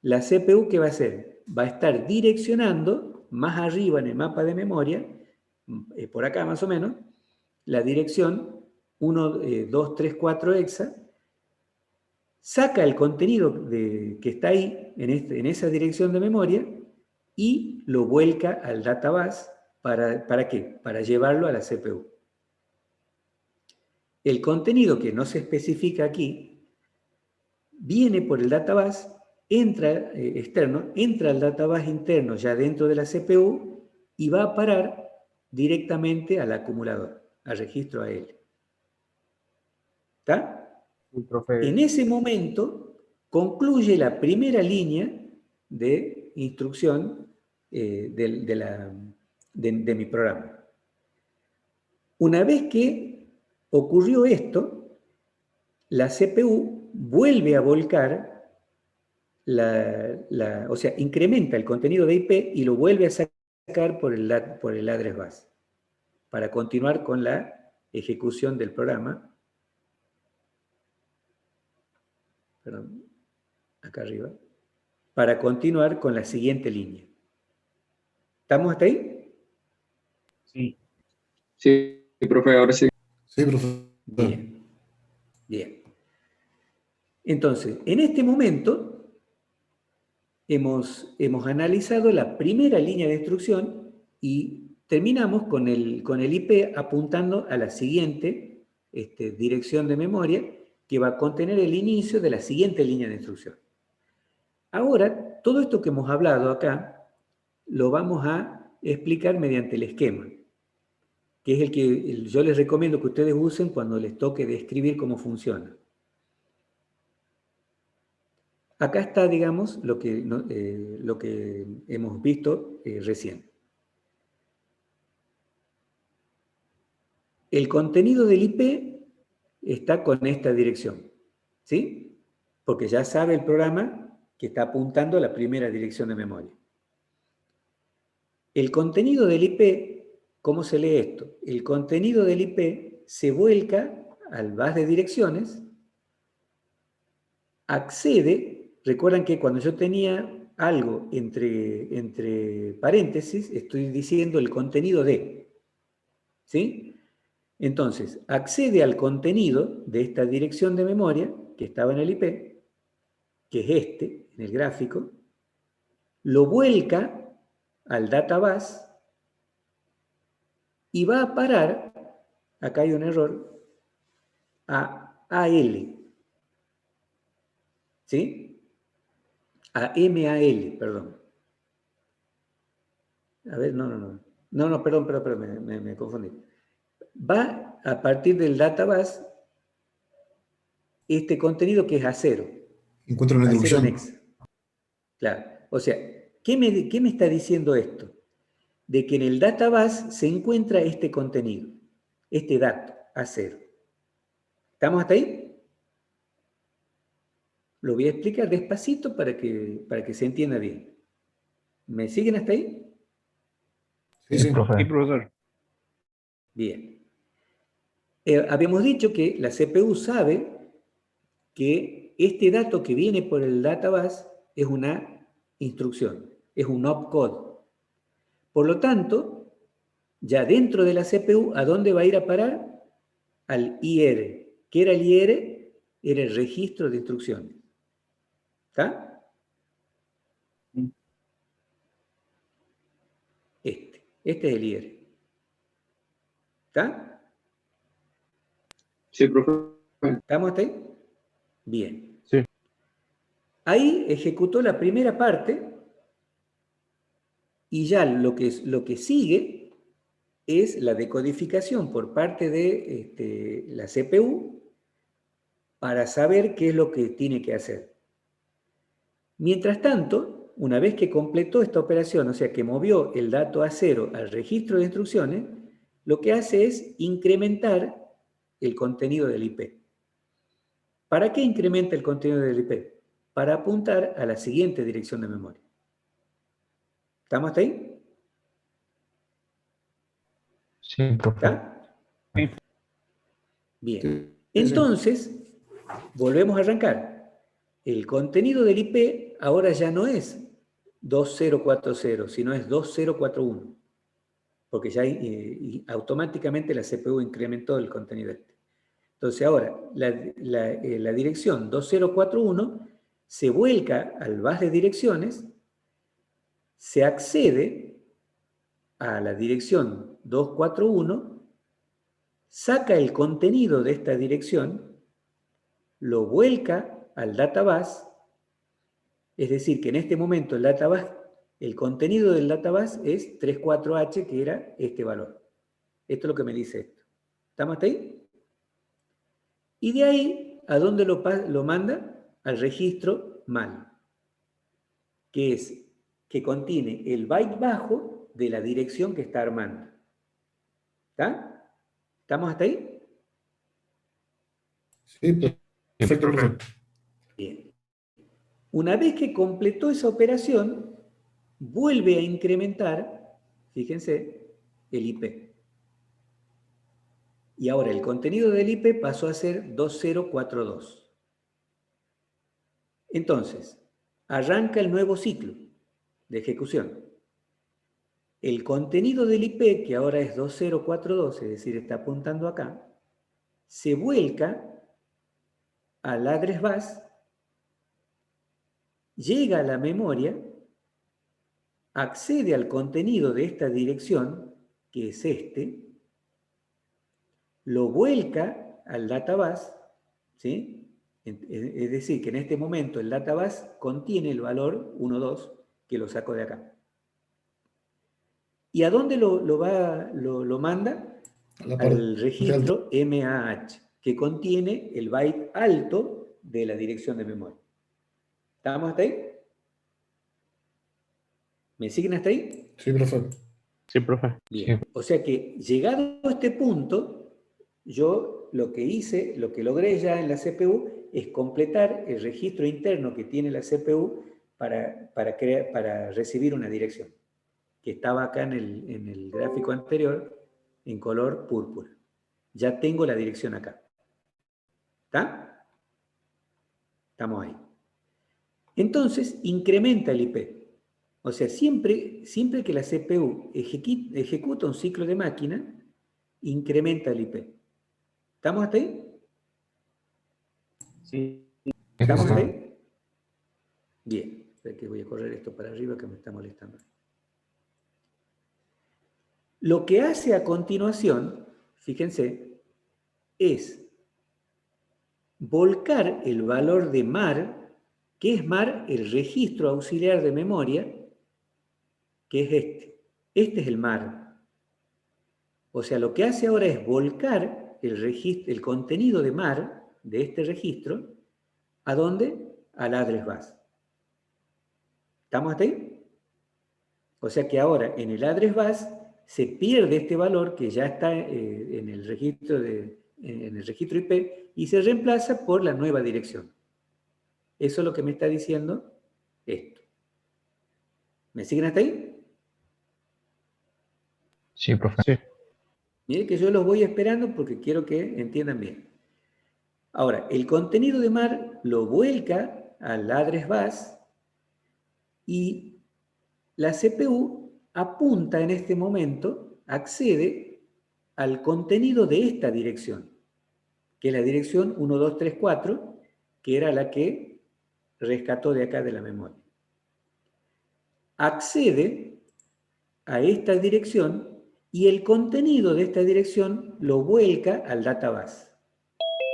la CPU, ¿qué va a hacer? Va a estar direccionando más arriba en el mapa de memoria, por acá más o menos, la dirección 1, 2, 3, 4 hexa, saca el contenido que está ahí, en esa dirección de memoria, y lo vuelca al database. ¿Para qué? Para llevarlo a la CPU. El contenido que no se especifica aquí viene por el database, entra al database interno ya dentro de la CPU y va a parar directamente al acumulador, al registro AL. ¿Está? Sí, profe. En ese momento concluye la primera línea de instrucción de mi programa. Una vez que ocurrió esto, la CPU vuelve a volcar, o sea, incrementa el contenido de IP y lo vuelve a sacar por el address bus para continuar con la ejecución del programa. Perdón, acá arriba, para continuar con la siguiente línea. ¿Estamos hasta ahí? Sí. Sí, profe, ahora sí. Sí, profesor. Bien. Bien. Entonces, en este momento hemos analizado la primera línea de instrucción y terminamos con el IP apuntando a la siguiente dirección de memoria, que va a contener el inicio de la siguiente línea de instrucción. Ahora, todo esto que hemos hablado acá, lo vamos a explicar mediante el esquema, que es el que yo les recomiendo que ustedes usen cuando les toque describir cómo funciona. Acá está, digamos, lo que hemos visto recién. El contenido del IP está con esta dirección, ¿sí? Porque ya sabe el programa que está apuntando a la primera dirección de memoria. El contenido del IP, ¿cómo se lee esto? El contenido del IP se vuelca al bus de direcciones, accede, recuerdan que cuando yo tenía algo entre paréntesis, estoy diciendo el contenido de, ¿sí? Entonces, accede al contenido de esta dirección de memoria que estaba en el IP, que es este, en el gráfico, lo vuelca al databus y va a parar, acá hay un error, a AL, ¿sí? A MAL, perdón. A ver, no, perdón, me confundí. Va a partir del databus este contenido que es A0. Encuentra una A0 introducción. next. Claro. O sea, ¿qué me está diciendo esto? De que en el databus se encuentra este contenido, este dato, A0. ¿Estamos hasta ahí? Lo voy a explicar despacito para que se entienda bien. ¿Me siguen hasta ahí? Sí, sí. Sí, profesor. Bien. Habíamos dicho que la CPU sabe que este dato que viene por el databus es una instrucción, es un opcode. Por lo tanto, ya dentro de la CPU, ¿a dónde va a ir a parar? Al IR. ¿Qué era el IR? Era el registro de instrucciones. ¿Está? Este es el IR. ¿Está? Sí, profe. ¿Estamos hasta ahí? Bien. Sí. Ahí ejecutó la primera parte y ya lo que sigue es la decodificación por parte de la CPU para saber qué es lo que tiene que hacer. Mientras tanto, una vez que completó esta operación, o sea, que movió el dato A0 al registro de instrucciones, lo que hace es incrementar el contenido del IP. ¿Para qué incrementa el contenido del IP? Para apuntar a la siguiente dirección de memoria. ¿Estamos hasta ahí? Sí, profe. ¿Está? Sí. Bien. Entonces, volvemos a arrancar. El contenido del IP ahora ya no es 2040, sino es 2041. Porque ya automáticamente la CPU incrementó el contenido este. Entonces ahora, la dirección 2041 se vuelca al bus de direcciones, se accede a la dirección 241, saca el contenido de esta dirección, lo vuelca al databus, es decir, que en este momento el contenido del databus es 34H, que era este valor. Esto es lo que me dice esto. ¿Estamos hasta ahí? Y de ahí, ¿a dónde lo manda? Al registro MAL, que contiene el byte bajo de la dirección que está armando. ¿Está? ¿Estamos hasta ahí? Sí, perfecto, profe. Bien. Una vez que completó esa operación, vuelve a incrementar, fíjense, el IP. Y ahora el contenido del IP pasó a ser 2042. Entonces, arranca el nuevo ciclo de ejecución. El contenido del IP, que ahora es 2042, es decir, está apuntando acá, se vuelca al address bus, llega a la memoria, accede al contenido de esta dirección, que es este, lo vuelca al databus, ¿sí? Es decir, que en este momento el database contiene el valor 1, 2, que lo saco de acá. ¿Y a dónde lo manda? A la parte Al registro MAH, que contiene el byte alto de la dirección de memoria. ¿Estamos hasta ahí? ¿Me siguen hasta ahí? Sí, profe. Sí, profe. Bien. Sí. O sea que llegado a este punto, yo lo que hice, lo que logré ya en la CPU, es completar el registro interno que tiene la CPU para recibir una dirección, que estaba acá en el gráfico anterior, en color púrpura. Ya tengo la dirección acá. ¿Está? Estamos ahí. Entonces, incrementa el IP. O sea, siempre que la CPU ejecuta un ciclo de máquina, incrementa el IP. ¿Estamos hasta ahí? Sí. ¿Estamos hasta Sí. ahí? Bien. Espera que voy a correr esto para arriba que me está molestando. Lo que hace a continuación, fíjense, es volcar el valor de MAR. ¿Qué es MAR? El registro auxiliar de memoria, que es este. Este es el MAR. O sea, lo que hace ahora es volcar el contenido de MAR de este registro, ¿a dónde? Al address bus. ¿Estamos hasta ahí? O sea que ahora en el address bus se pierde este valor que ya está en el registro IP y se reemplaza por la nueva dirección. Eso es lo que me está diciendo esto. ¿Me siguen hasta ahí? Sí, profe. Sí. Miren que yo los voy esperando porque quiero que entiendan bien. Ahora, el contenido de MAR lo vuelca al address bus y la CPU apunta en este momento, accede al contenido de esta dirección, que es la dirección 1234, que era la que rescató de acá de la memoria. Accede a esta dirección y el contenido de esta dirección lo vuelca al database.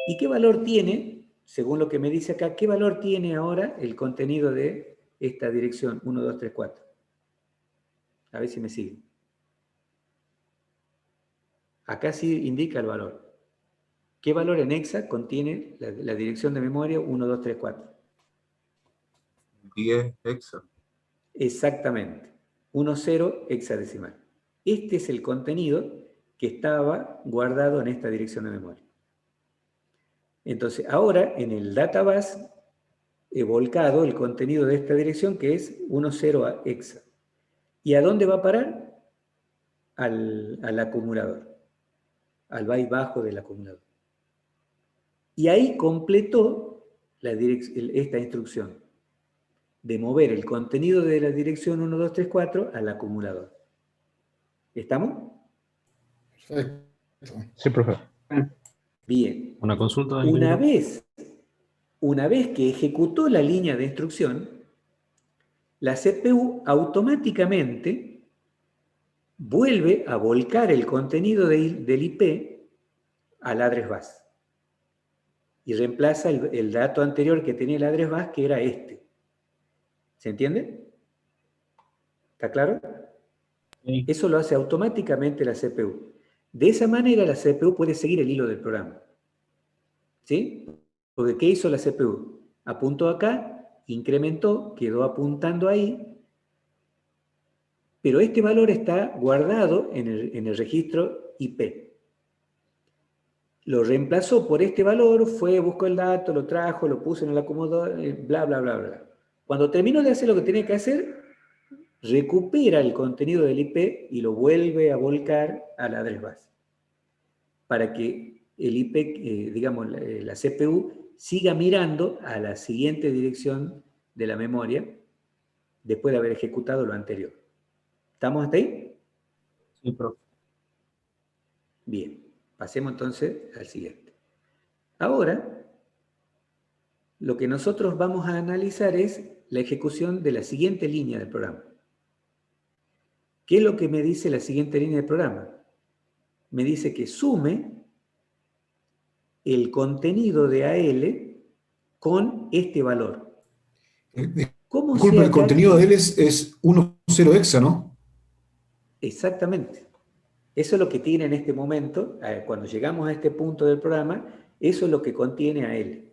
¿Y qué valor tiene, según lo que me dice acá, qué valor tiene ahora el contenido de esta dirección 1234? A ver si me siguen. Acá sí indica el valor. ¿Qué valor en hexa contiene la dirección de memoria 1234? 10 hexa. Exactamente. 10 hexadecimal. Este es el contenido que estaba guardado en esta dirección de memoria. Entonces, ahora en el database he volcado el contenido de esta dirección que es 10 hexa. ¿Y a dónde va a parar? Al acumulador, al byte bajo del acumulador. Y ahí completó esta instrucción de mover el contenido de la dirección 1234 al acumulador. ¿Estamos? Perfecto. Sí, profe. Bien. Una consulta, Una ingeniero. vez que ejecutó la línea de instrucción, la CPU automáticamente vuelve a volcar el contenido del IP al address bus. Y reemplaza el dato anterior que tenía el address bus, que era este. ¿Se entiende? ¿Está claro? Sí. Eso lo hace automáticamente la CPU. De esa manera la CPU puede seguir el hilo del programa. ¿Sí? Porque ¿qué hizo la CPU? Apuntó acá, incrementó, quedó apuntando ahí, pero este valor está guardado en el registro IP. Lo reemplazó por este valor, fue, buscó el dato, lo trajo, lo puso en el acomodador, bla, bla, bla, bla. Cuando terminó de hacer lo que tenía que hacer, recupera el contenido del IP y lo vuelve a volcar al address bus. Para que el IP, digamos, la CPU, siga mirando a la siguiente dirección de la memoria después de haber ejecutado lo anterior. ¿Estamos hasta ahí? Sí, profe. Bien, pasemos entonces al siguiente. Ahora, lo que nosotros vamos a analizar es la ejecución de la siguiente línea del programa. ¿Qué es lo que me dice la siguiente línea del programa? Me dice que sume el contenido de AL con este valor. ¿Cómo Disculpa, sea el acá contenido que- de él es 1,0 hexa, ¿no? Exactamente. Eso es lo que tiene en este momento, cuando llegamos a este punto del programa, eso es lo que contiene a él,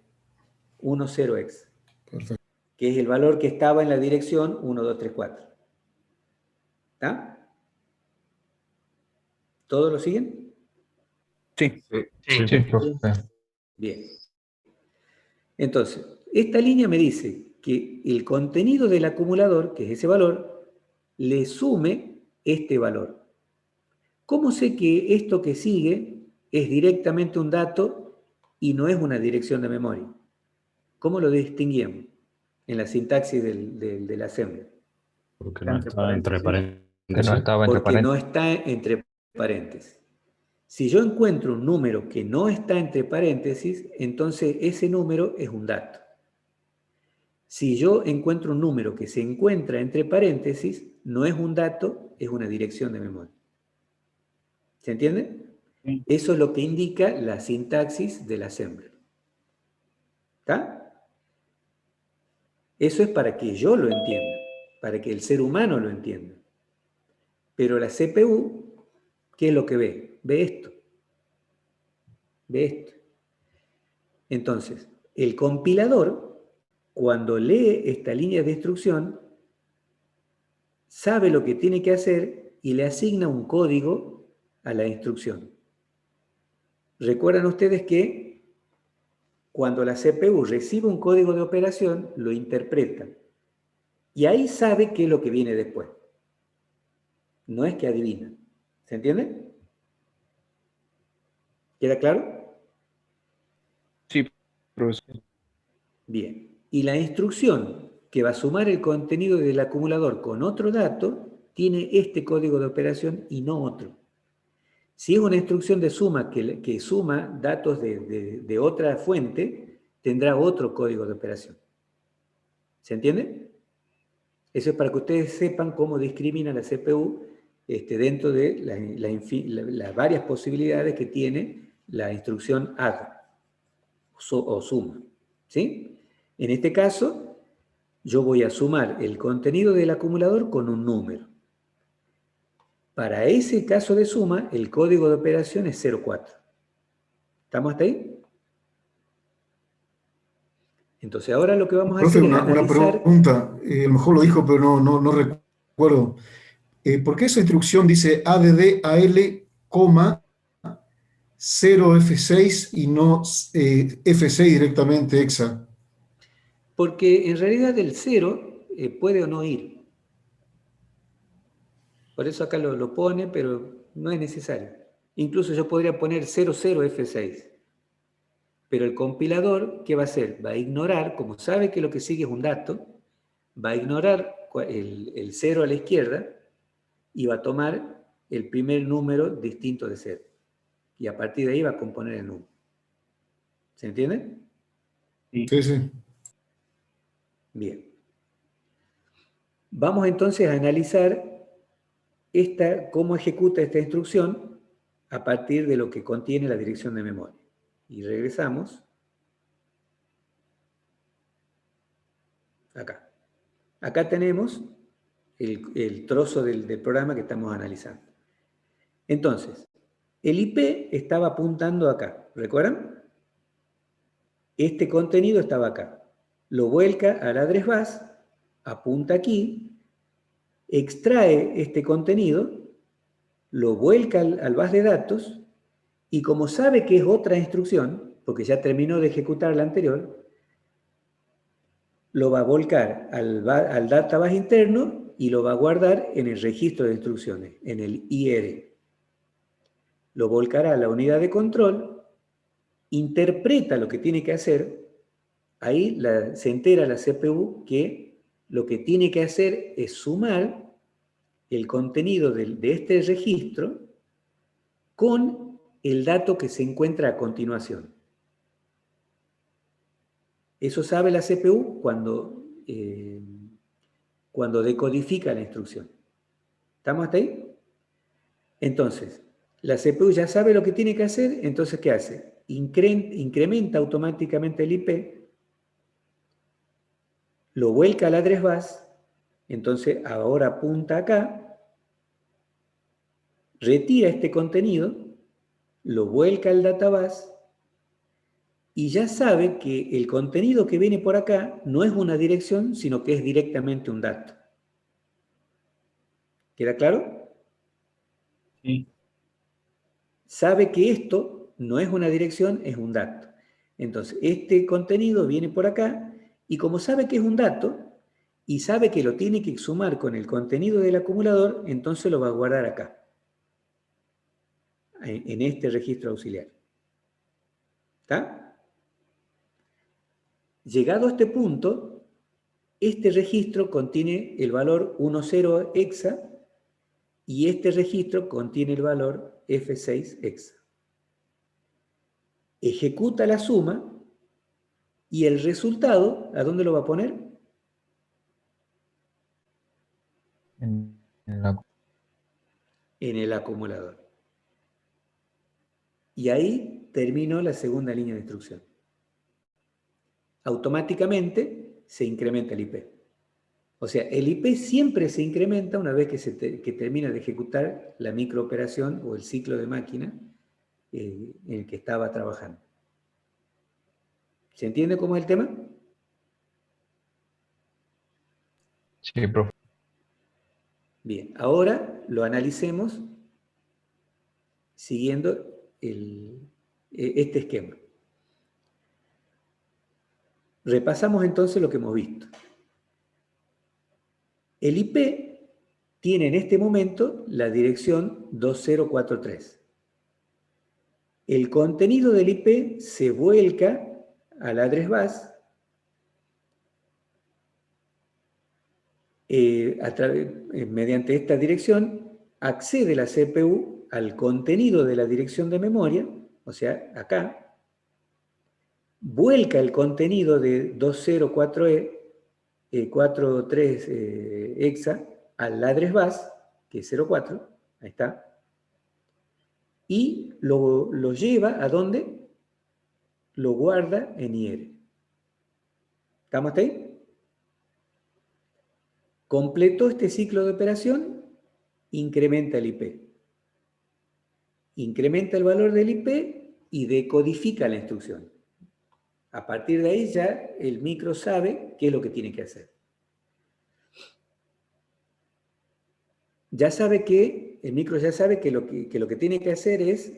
10x, Perfecto. que es el valor que estaba en la dirección 1, 2, 3, 4. ¿Está? ¿Todos lo siguen? Sí. Sí, profe. Bien. Entonces, esta línea me dice que el contenido del acumulador, que es ese valor, le sume este valor. ¿Cómo sé que esto que sigue es directamente un dato y no es una dirección de memoria? ¿Cómo lo distinguimos en la sintaxis del assembler? Porque no está entre paréntesis. Que no estaba entre Porque no paréntesis. está entre paréntesis. Si yo encuentro un número que no está entre paréntesis, entonces ese número es un dato. Si yo encuentro un número que se encuentra entre paréntesis, no es un dato, es una dirección de memoria. ¿Se entiende? Sí. Eso es lo que indica la sintaxis del assembler. ¿Está? Eso es para que yo lo entienda, para que el ser humano lo entienda. Pero la CPU, ¿qué es lo que ve? Ve esto. Ve esto. Entonces, el compilador, cuando lee esta línea de instrucción, sabe lo que tiene que hacer y le asigna un código a la instrucción. Recuerdan ustedes que cuando la CPU recibe un código de operación, lo interpreta. Y ahí sabe qué es lo que viene después. No es que adivina. ¿Se entiende? ¿Queda claro? Sí, profesor. Bien. Y la instrucción que va a sumar el contenido del acumulador con otro dato tiene este código de operación y no otro. Si es una instrucción de suma que suma datos de otra fuente, tendrá otro código de operación. ¿Se entiende? Eso es para que ustedes sepan cómo discrimina la CPU dentro de las varias posibilidades que tiene la instrucción add o suma. ¿Sí? En este caso, yo voy a sumar el contenido del acumulador con un número. Para ese caso de suma, el código de operación es 0,4. ¿Estamos hasta ahí? Entonces, ahora lo que vamos a Profe, hacer es una analizar. pregunta. A lo mejor lo dijo, pero no recuerdo. ¿Por qué esa instrucción dice add al, 0F6 y no F6 directamente hexa? Porque en realidad el 0 puede o no ir. Por eso acá lo pone, pero no es necesario. Incluso yo podría poner 00F6. Pero el compilador, ¿qué va a hacer? Va a ignorar, como sabe que lo que sigue es un dato, va a ignorar el 0 a la izquierda y va a tomar el primer número distinto de 0. Y a partir de ahí va a componer el número. ¿Se entiende? Sí, sí. Bien. Vamos entonces a analizar cómo ejecuta esta instrucción a partir de lo que contiene la dirección de memoria. Y regresamos acá. Acá tenemos el trozo del programa que estamos analizando. Entonces, el IP estaba apuntando acá, ¿recuerdan? Este contenido estaba acá. Lo vuelca al address bus, apunta aquí, extrae este contenido, lo vuelca al bus de datos y como sabe que es otra instrucción, porque ya terminó de ejecutar la anterior, lo va a volcar al database interno y lo va a guardar en el registro de instrucciones, en el IR. Lo volcará a la unidad de control, interpreta lo que tiene que hacer, ahí se entera la CPU que lo que tiene que hacer es sumar el contenido de este registro con el dato que se encuentra a continuación. Eso sabe la CPU cuando decodifica la instrucción. ¿Estamos hasta ahí? Entonces, la CPU ya sabe lo que tiene que hacer, entonces ¿qué hace? Incrementa automáticamente el IP lo vuelca al address bus, entonces ahora apunta acá, retira este contenido, lo vuelca al databus y ya sabe que el contenido que viene por acá no es una dirección, sino que es directamente un dato. ¿Queda claro? Sí. Sabe que esto no es una dirección, es un dato. Entonces, este contenido viene por acá y como sabe que es un dato y sabe que lo tiene que sumar con el contenido del acumulador, entonces lo va a guardar acá, en este registro auxiliar. ¿Está? Llegado a este punto, este registro contiene el valor 10 hexa y este registro contiene el valor F6 hexa. Ejecuta la suma y el resultado, ¿a dónde lo va a poner? En En el acumulador. Y ahí terminó la segunda línea de instrucción. Automáticamente se incrementa el IP. O sea, el IP siempre se incrementa una vez que termina de ejecutar la microoperación o el ciclo de máquina en el que estaba trabajando. ¿Se entiende cómo es el tema? Sí, profe. Bien, ahora lo analicemos siguiendo este esquema. Repasamos entonces lo que hemos visto. El IP tiene en este momento la dirección 2043. El contenido del IP se vuelca al address bus mediante esta dirección, accede la CPU al contenido de la dirección de memoria, o sea, acá, vuelca el contenido de 20443 hexa al address bus, que es 04, ahí está, y lo lleva a ¿dónde? Lo guarda en IR. ¿Estamos hasta ahí? Completó este ciclo de operación, incrementa el IP. Incrementa el valor del IP y decodifica la instrucción. A partir de ahí ya el micro sabe qué es lo que tiene que hacer. El micro ya sabe que lo que tiene que hacer es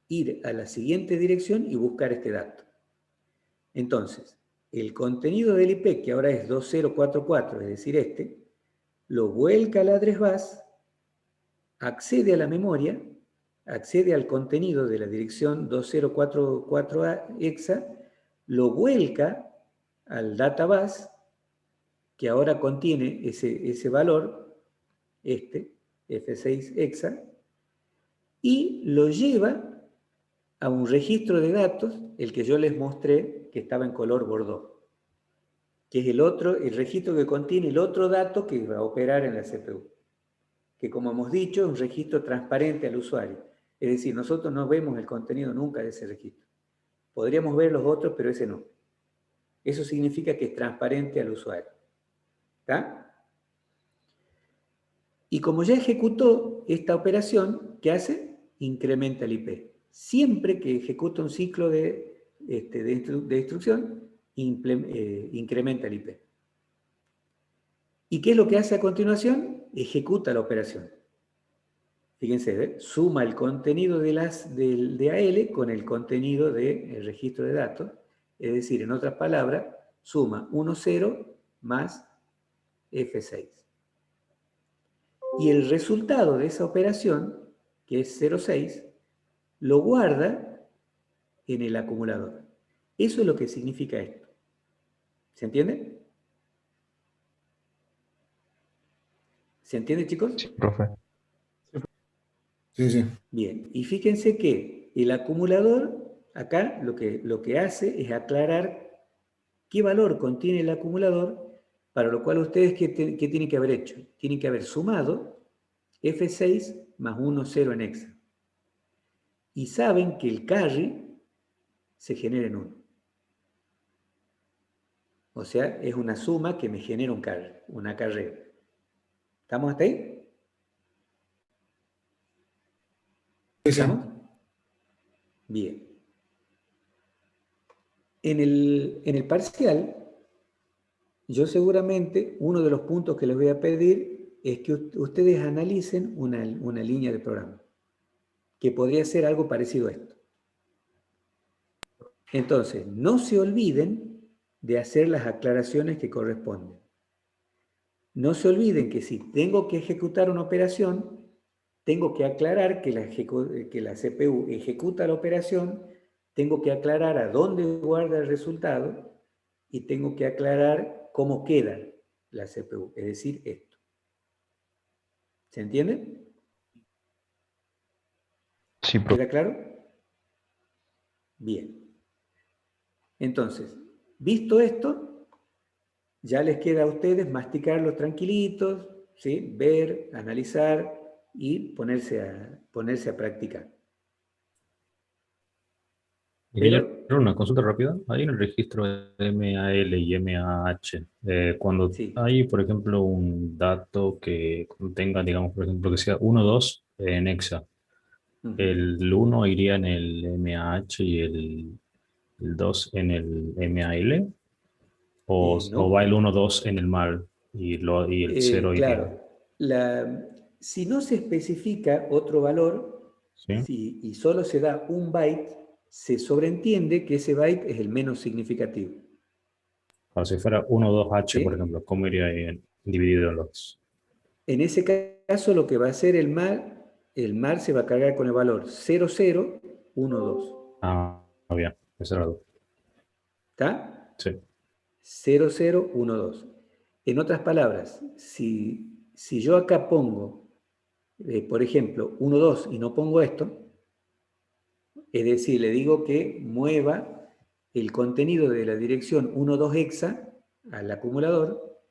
ir a la siguiente dirección y buscar este dato. Entonces, el contenido del IP, que ahora es 2044, es decir, lo vuelca al address bus, accede a la memoria, accede al contenido de la dirección 2044 hexa, lo vuelca al databus, que ahora contiene ese valor, F6 hexa, y lo lleva a un registro de datos, el que yo les mostré, que estaba en color bordó, que es el registro que contiene el otro dato que va a operar en la CPU, que como hemos dicho, es un registro transparente al usuario. Es decir, nosotros no vemos el contenido nunca de ese registro. Podríamos ver los otros, pero ese no. Eso significa que es transparente al usuario. ¿Está? Y como ya ejecutó esta operación, ¿qué hace? Incrementa el IP. Siempre que ejecuta un ciclo de instrucción, incrementa el IP. ¿Y qué es lo que hace a continuación? Ejecuta la operación. Fíjense, suma el contenido de AL con el contenido del registro de datos. Es decir, en otras palabras, suma 10 más F6. Y el resultado de esa operación, que es 06, lo guarda en el acumulador. Eso es lo que significa esto. ¿Se entiende? ¿Se entiende, chicos? Sí, profe. Sí, sí. Bien, y fíjense que el acumulador, acá lo que hace es aclarar qué valor contiene el acumulador, para lo cual ustedes, ¿qué tienen que haber hecho? Tienen que haber sumado F6 más 10 en hexa. Y saben que el carry se genera en 1. O sea, es una suma que me genera un acarreo. ¿Estamos hasta ahí? ¿Estamos? Bien. En el parcial, yo seguramente, uno de los puntos que les voy a pedir es que ustedes analicen una línea de programa, que podría ser algo parecido a esto. Entonces, no se olviden de hacer las aclaraciones que corresponden. No se olviden que si tengo que ejecutar una operación, tengo que aclarar que la CPU ejecuta la operación, tengo que aclarar a dónde guarda el resultado y tengo que aclarar cómo queda la CPU, es decir, esto. ¿Se entiende? Sí, profe. ¿Queda claro? Bien. Entonces, visto esto, ya les queda a ustedes masticarlo tranquilitos, ¿sí? Ver, analizar y ponerse a practicar. Quería Pero, hacer una consulta rápida. Ahí en el registro de MAL y MAH, cuando sí. hay, por ejemplo, un dato que contenga, digamos, por ejemplo, que sea 1, 2 en hexa, ¿el 1 iría en el MAH y el 2 en el MAL? ¿O va el No. 1, 2 en el MAL y el 0 iría? Claro. Si no se especifica otro valor, ¿Sí? y solo se da un byte, se sobreentiende que ese byte es el menos significativo. O si fuera 1, 2H, por ¿Sí? ejemplo, ¿cómo iría ahí dividido en los? En ese caso, lo que va a hacer el MAL se va a cargar con el valor 00, 1, 2. Ah, bien, esa era la duda. ¿Está? Sí, 00, 1, 2. En otras palabras, si yo acá pongo, por ejemplo, 1, 2 y no pongo esto, es decir, le digo que mueva el contenido de la dirección 1,2 hexa al acumulador,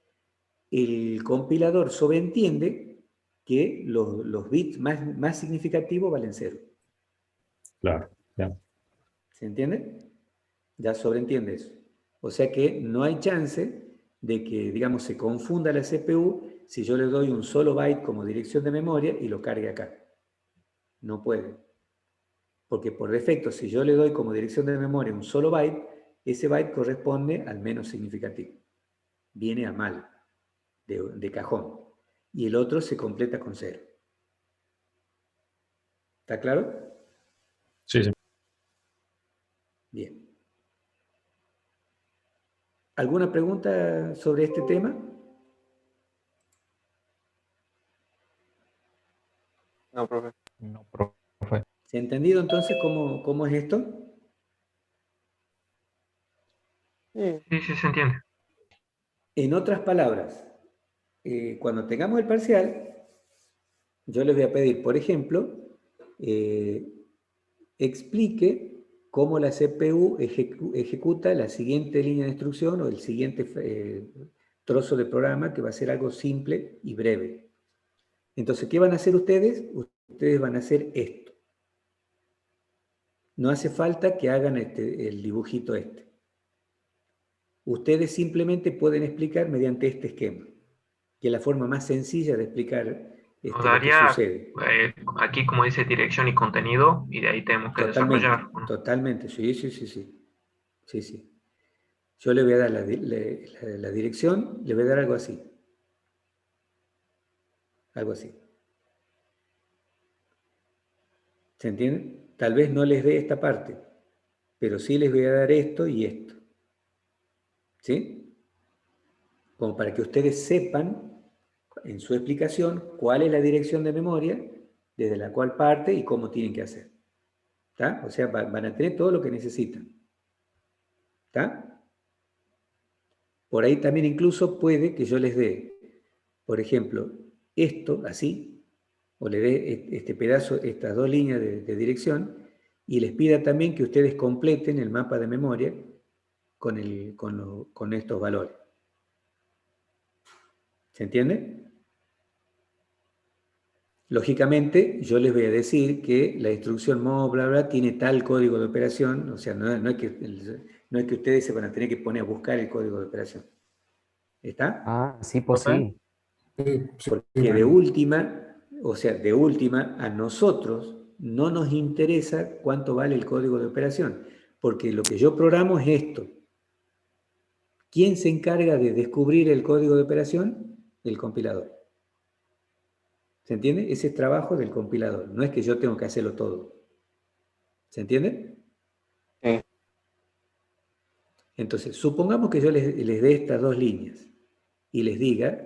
el compilador sobreentiende que los bits más significativos valen 0. claro, ya. ¿Se entiende? Ya sobreentiende eso. O sea que no hay chance de que, digamos, se confunda la CPU si yo le doy un solo byte como dirección de memoria y lo cargue acá. No puede. Porque por defecto, si yo le doy como dirección de memoria un solo byte, ese byte corresponde al menos significativo. Viene a mal, de cajón. Y el otro se completa con 0. ¿Está claro? Sí, sí. Bien. ¿Alguna pregunta sobre este tema? No, profe. No, profe. ¿Se ha entendido entonces cómo es esto? Sí, sí se entiende. En otras palabras, cuando tengamos el parcial, yo les voy a pedir, por ejemplo, explique cómo la CPU ejecuta la siguiente línea de instrucción o el siguiente trozo de programa, que va a ser algo simple y breve. Entonces, ¿qué van a hacer ustedes? Ustedes van a hacer esto. No hace falta que hagan el dibujito este. Ustedes simplemente pueden explicar mediante este esquema, que es la forma más sencilla de explicar Nos lo que daría sucede. aquí, como dice, dirección y contenido, y de ahí tenemos que Totalmente, desarrollar, ¿o no? totalmente, sí, sí, sí, sí. Sí, sí. Yo le voy a dar la dirección, le voy a dar algo así. Algo así. ¿Se entiende? Tal vez no les dé esta parte, pero sí les voy a dar esto y esto. ¿Sí? Como para que ustedes sepan en su explicación cuál es la dirección de memoria desde la cual parte y cómo tienen que hacer. ¿Está? O sea, van a tener todo lo que necesitan. ¿Está? Por ahí también incluso puede que yo les dé, por ejemplo, esto así, o le dé este pedazo, estas dos líneas de dirección, y les pida también que ustedes completen el mapa de memoria con estos valores. ¿Se entiende? Lógicamente, yo les voy a decir que la instrucción MOV, bla, bla, tiene tal código de operación, o sea, no es que No es que ustedes se van a tener que poner a buscar el código de operación. ¿Está? Ah, sí, pues Profe. sí. Porque de última, o sea, de última, a nosotros no nos interesa cuánto vale el código de operación, porque lo que yo programo es esto. ¿Quién se encarga de descubrir el código de operación? El compilador. ¿Se entiende? Ese es trabajo del compilador, no es que yo tengo que hacerlo todo. ¿Se entiende? Sí. Entonces, supongamos que yo les dé estas dos líneas y les diga,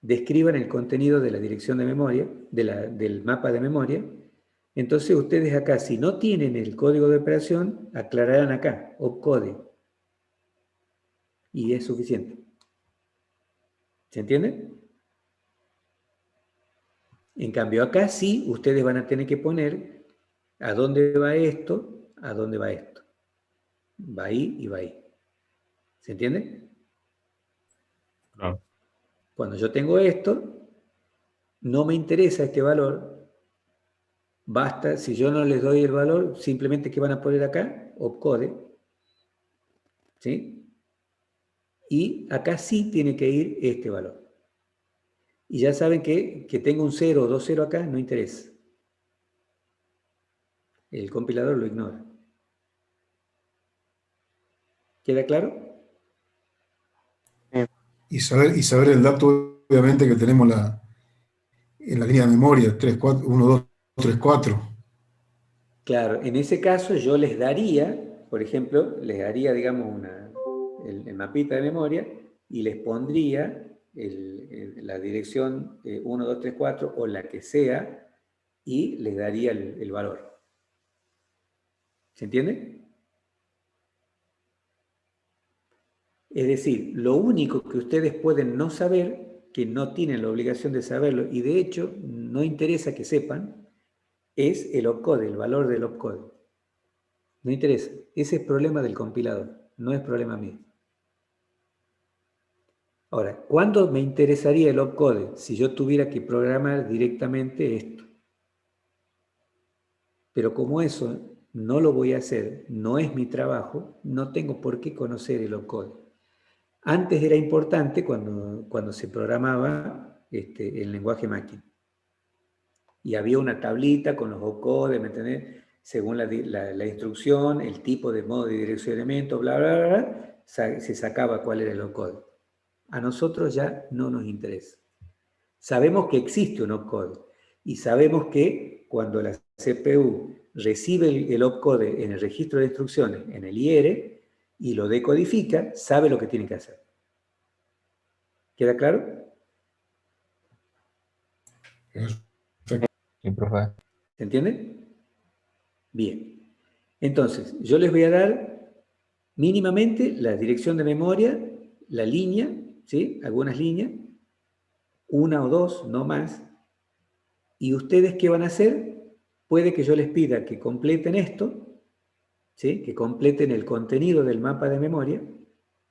describan el contenido de la dirección de memoria, del mapa de memoria. Entonces ustedes acá, si no tienen el código de operación, aclararán acá, opcode. Y es suficiente. ¿Se entiende? En cambio, acá sí, ustedes van a tener que poner a dónde va esto, a dónde va esto. Va ahí y va ahí. ¿Se entiende? Claro. Cuando yo tengo esto, no me interesa este valor. Basta, si yo no les doy el valor, simplemente que van a poner acá, opcode. ¿Sí? Y acá sí tiene que ir este valor. Y ya saben que tenga un 0 o 2 0 acá no interesa. El compilador lo ignora. ¿Queda claro? Y saber el dato, obviamente, que tenemos en la línea de memoria, 3, 4, 1, 2, 3, 4. Claro, en ese caso yo les daría, por ejemplo, les daría, digamos, el mapita de memoria y les pondría la dirección 1, 2, 3, 4 o la que sea y les daría el valor. ¿Se entiende? Es decir, lo único que ustedes pueden no saber, que no tienen la obligación de saberlo, y de hecho no interesa que sepan, es el opcode, el valor del opcode. No interesa. Ese es problema del compilador, no es problema mío. Ahora, ¿cuándo me interesaría el opcode? Si yo tuviera que programar directamente esto. Pero como eso no lo voy a hacer, no es mi trabajo, no tengo por qué conocer el opcode. Antes era importante cuando se programaba el lenguaje máquina. Y había una tablita con los opcodes, ¿me entendés? Según la instrucción, el tipo de modo de dirección de elementos, bla, bla, bla, bla, se sacaba cuál era el opcode. A nosotros ya no nos interesa. Sabemos que existe un opcode y sabemos que cuando la CPU recibe el opcode en el registro de instrucciones, en el IR, y lo decodifica, sabe lo que tiene que hacer. ¿Queda claro? Sí, profe. ¿Se entiende? Bien. Entonces, yo les voy a dar mínimamente la dirección de memoria, la línea, ¿sí? Algunas líneas, una o dos, no más. ¿Y ustedes qué van a hacer? Puede que yo les pida que completen esto, ¿sí? Que completen el contenido del mapa de memoria,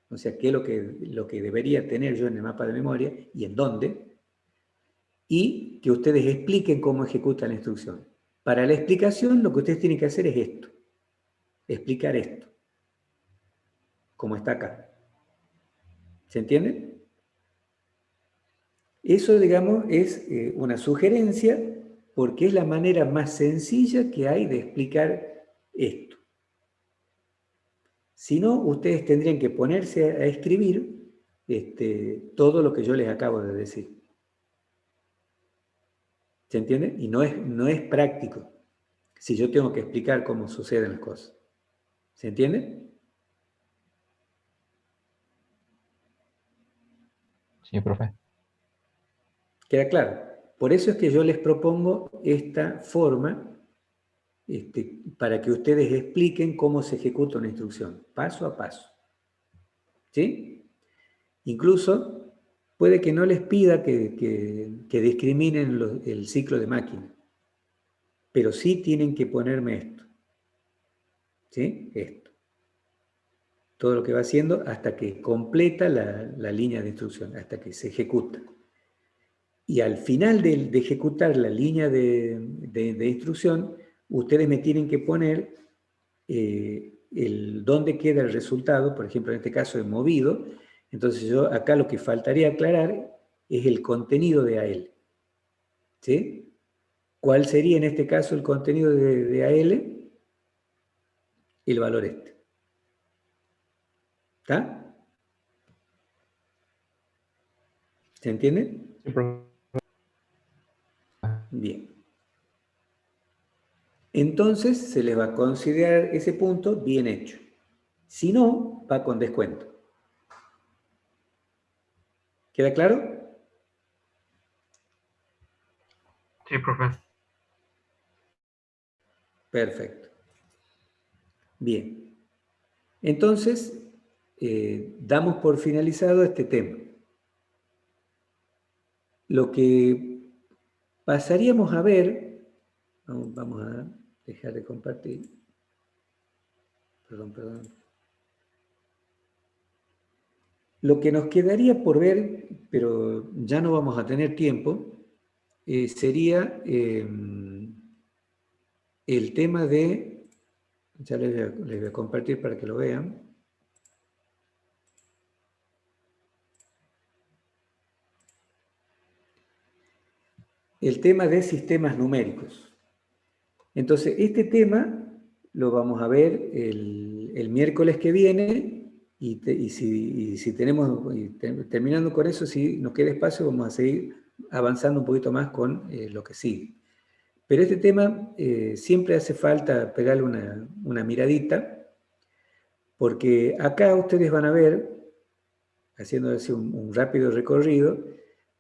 o sea, qué es lo que debería tener yo en el mapa de memoria y en dónde, y que ustedes expliquen cómo ejecutan la instrucción. Para la explicación, lo que ustedes tienen que hacer es esto, explicar esto, como está acá. ¿Se entiende? Eso, digamos, es una sugerencia porque es la manera más sencilla que hay de explicar esto. Si no, ustedes tendrían que ponerse a escribir todo lo que yo les acabo de decir. ¿Se entiende? Y no es práctico si yo tengo que explicar cómo suceden las cosas. ¿Se entiende? Sí, profe. ¿Queda claro? Por eso es que yo les propongo esta forma para que ustedes expliquen cómo se ejecuta una instrucción, paso a paso. ¿Sí? Incluso puede que no les pida que discriminen el ciclo de máquina, pero sí tienen que ponerme esto. ¿Sí? Esto. Todo lo que va haciendo hasta que completa la línea de instrucción, hasta que se ejecuta. Y al final de ejecutar la línea de instrucción, ustedes me tienen que poner dónde queda el resultado, por ejemplo, en este caso es movido, entonces yo acá lo que faltaría aclarar es el contenido de AL. ¿Sí? ¿Cuál sería en este caso el contenido de AL? El valor este. ¿Está? ¿Se entiende? Sí, profe. Bien. Entonces se les va a considerar ese punto bien hecho. Si no, va con descuento. ¿Queda claro? Sí, profe. Perfecto. Bien. Entonces, damos por finalizado este tema. Lo que pasaríamos a ver, vamos a dejar de compartir. Perdón. Lo que nos quedaría por ver, pero ya no vamos a tener tiempo, sería el tema de, ya les voy a compartir para que lo vean. El tema de sistemas numéricos. Entonces, este tema lo vamos a ver el miércoles que viene y si tenemos, terminando con eso, si nos queda espacio, vamos a seguir avanzando un poquito más con lo que sigue. Pero este tema siempre hace falta pegarle una miradita, porque acá ustedes van a ver, haciendo así un rápido recorrido,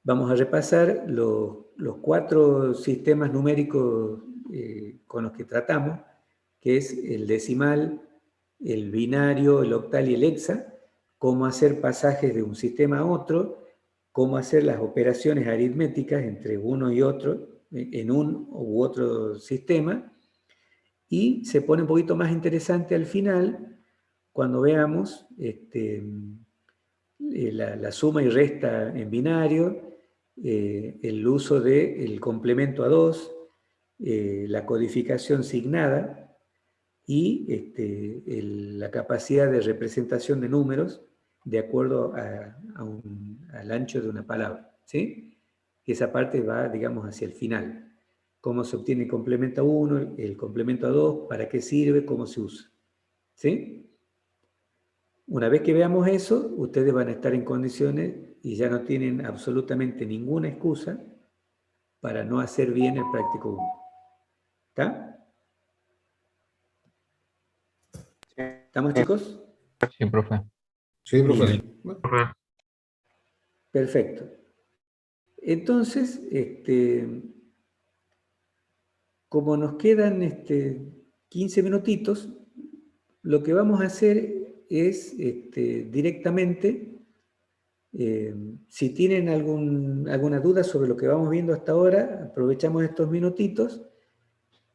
vamos a repasar los 4 sistemas numéricos con los que tratamos, que es el decimal, el binario, el octal y el hexa, cómo hacer pasajes de un sistema a otro, cómo hacer las operaciones aritméticas entre uno y otro, en un u otro sistema, y se pone un poquito más interesante al final, cuando veamos la suma y resta en binario, el uso del complemento a 2, la codificación signada y la capacidad de representación de números de acuerdo al ancho de una palabra. ¿Sí? Esa parte va, digamos, hacia el final. Cómo se obtiene el complemento a 1, el complemento a 2, para qué sirve, cómo se usa. ¿Sí? Una vez que veamos eso, ustedes van a estar en condiciones y ya no tienen absolutamente ninguna excusa para no hacer bien el práctico 1. ¿Está? ¿Estamos, chicos? Sí, profe. Sí, profe. Bien. Profe. Perfecto. Entonces, como nos quedan 15 minutitos, lo que vamos a hacer es directamente, si tienen alguna duda sobre lo que vamos viendo hasta ahora, aprovechamos estos minutitos,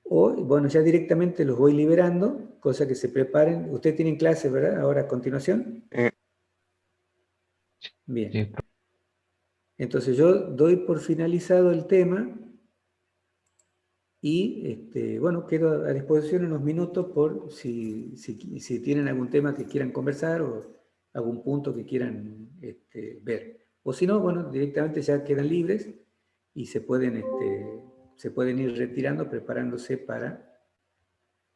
o bueno, ya directamente los voy liberando, cosa que se preparen. Ustedes tienen clases, ¿verdad? Ahora a continuación. Bien. Sí, profe. Entonces yo doy por finalizado el tema y bueno, quedo a disposición unos minutos por si tienen algún tema que quieran conversar o algún punto que quieran ver. O si no, bueno, directamente ya quedan libres y se pueden ir retirando, preparándose para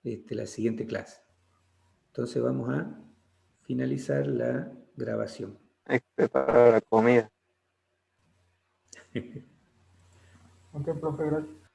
la siguiente clase. Entonces vamos a finalizar la grabación. Hay que preparar la comida. Ok, profe, gracias.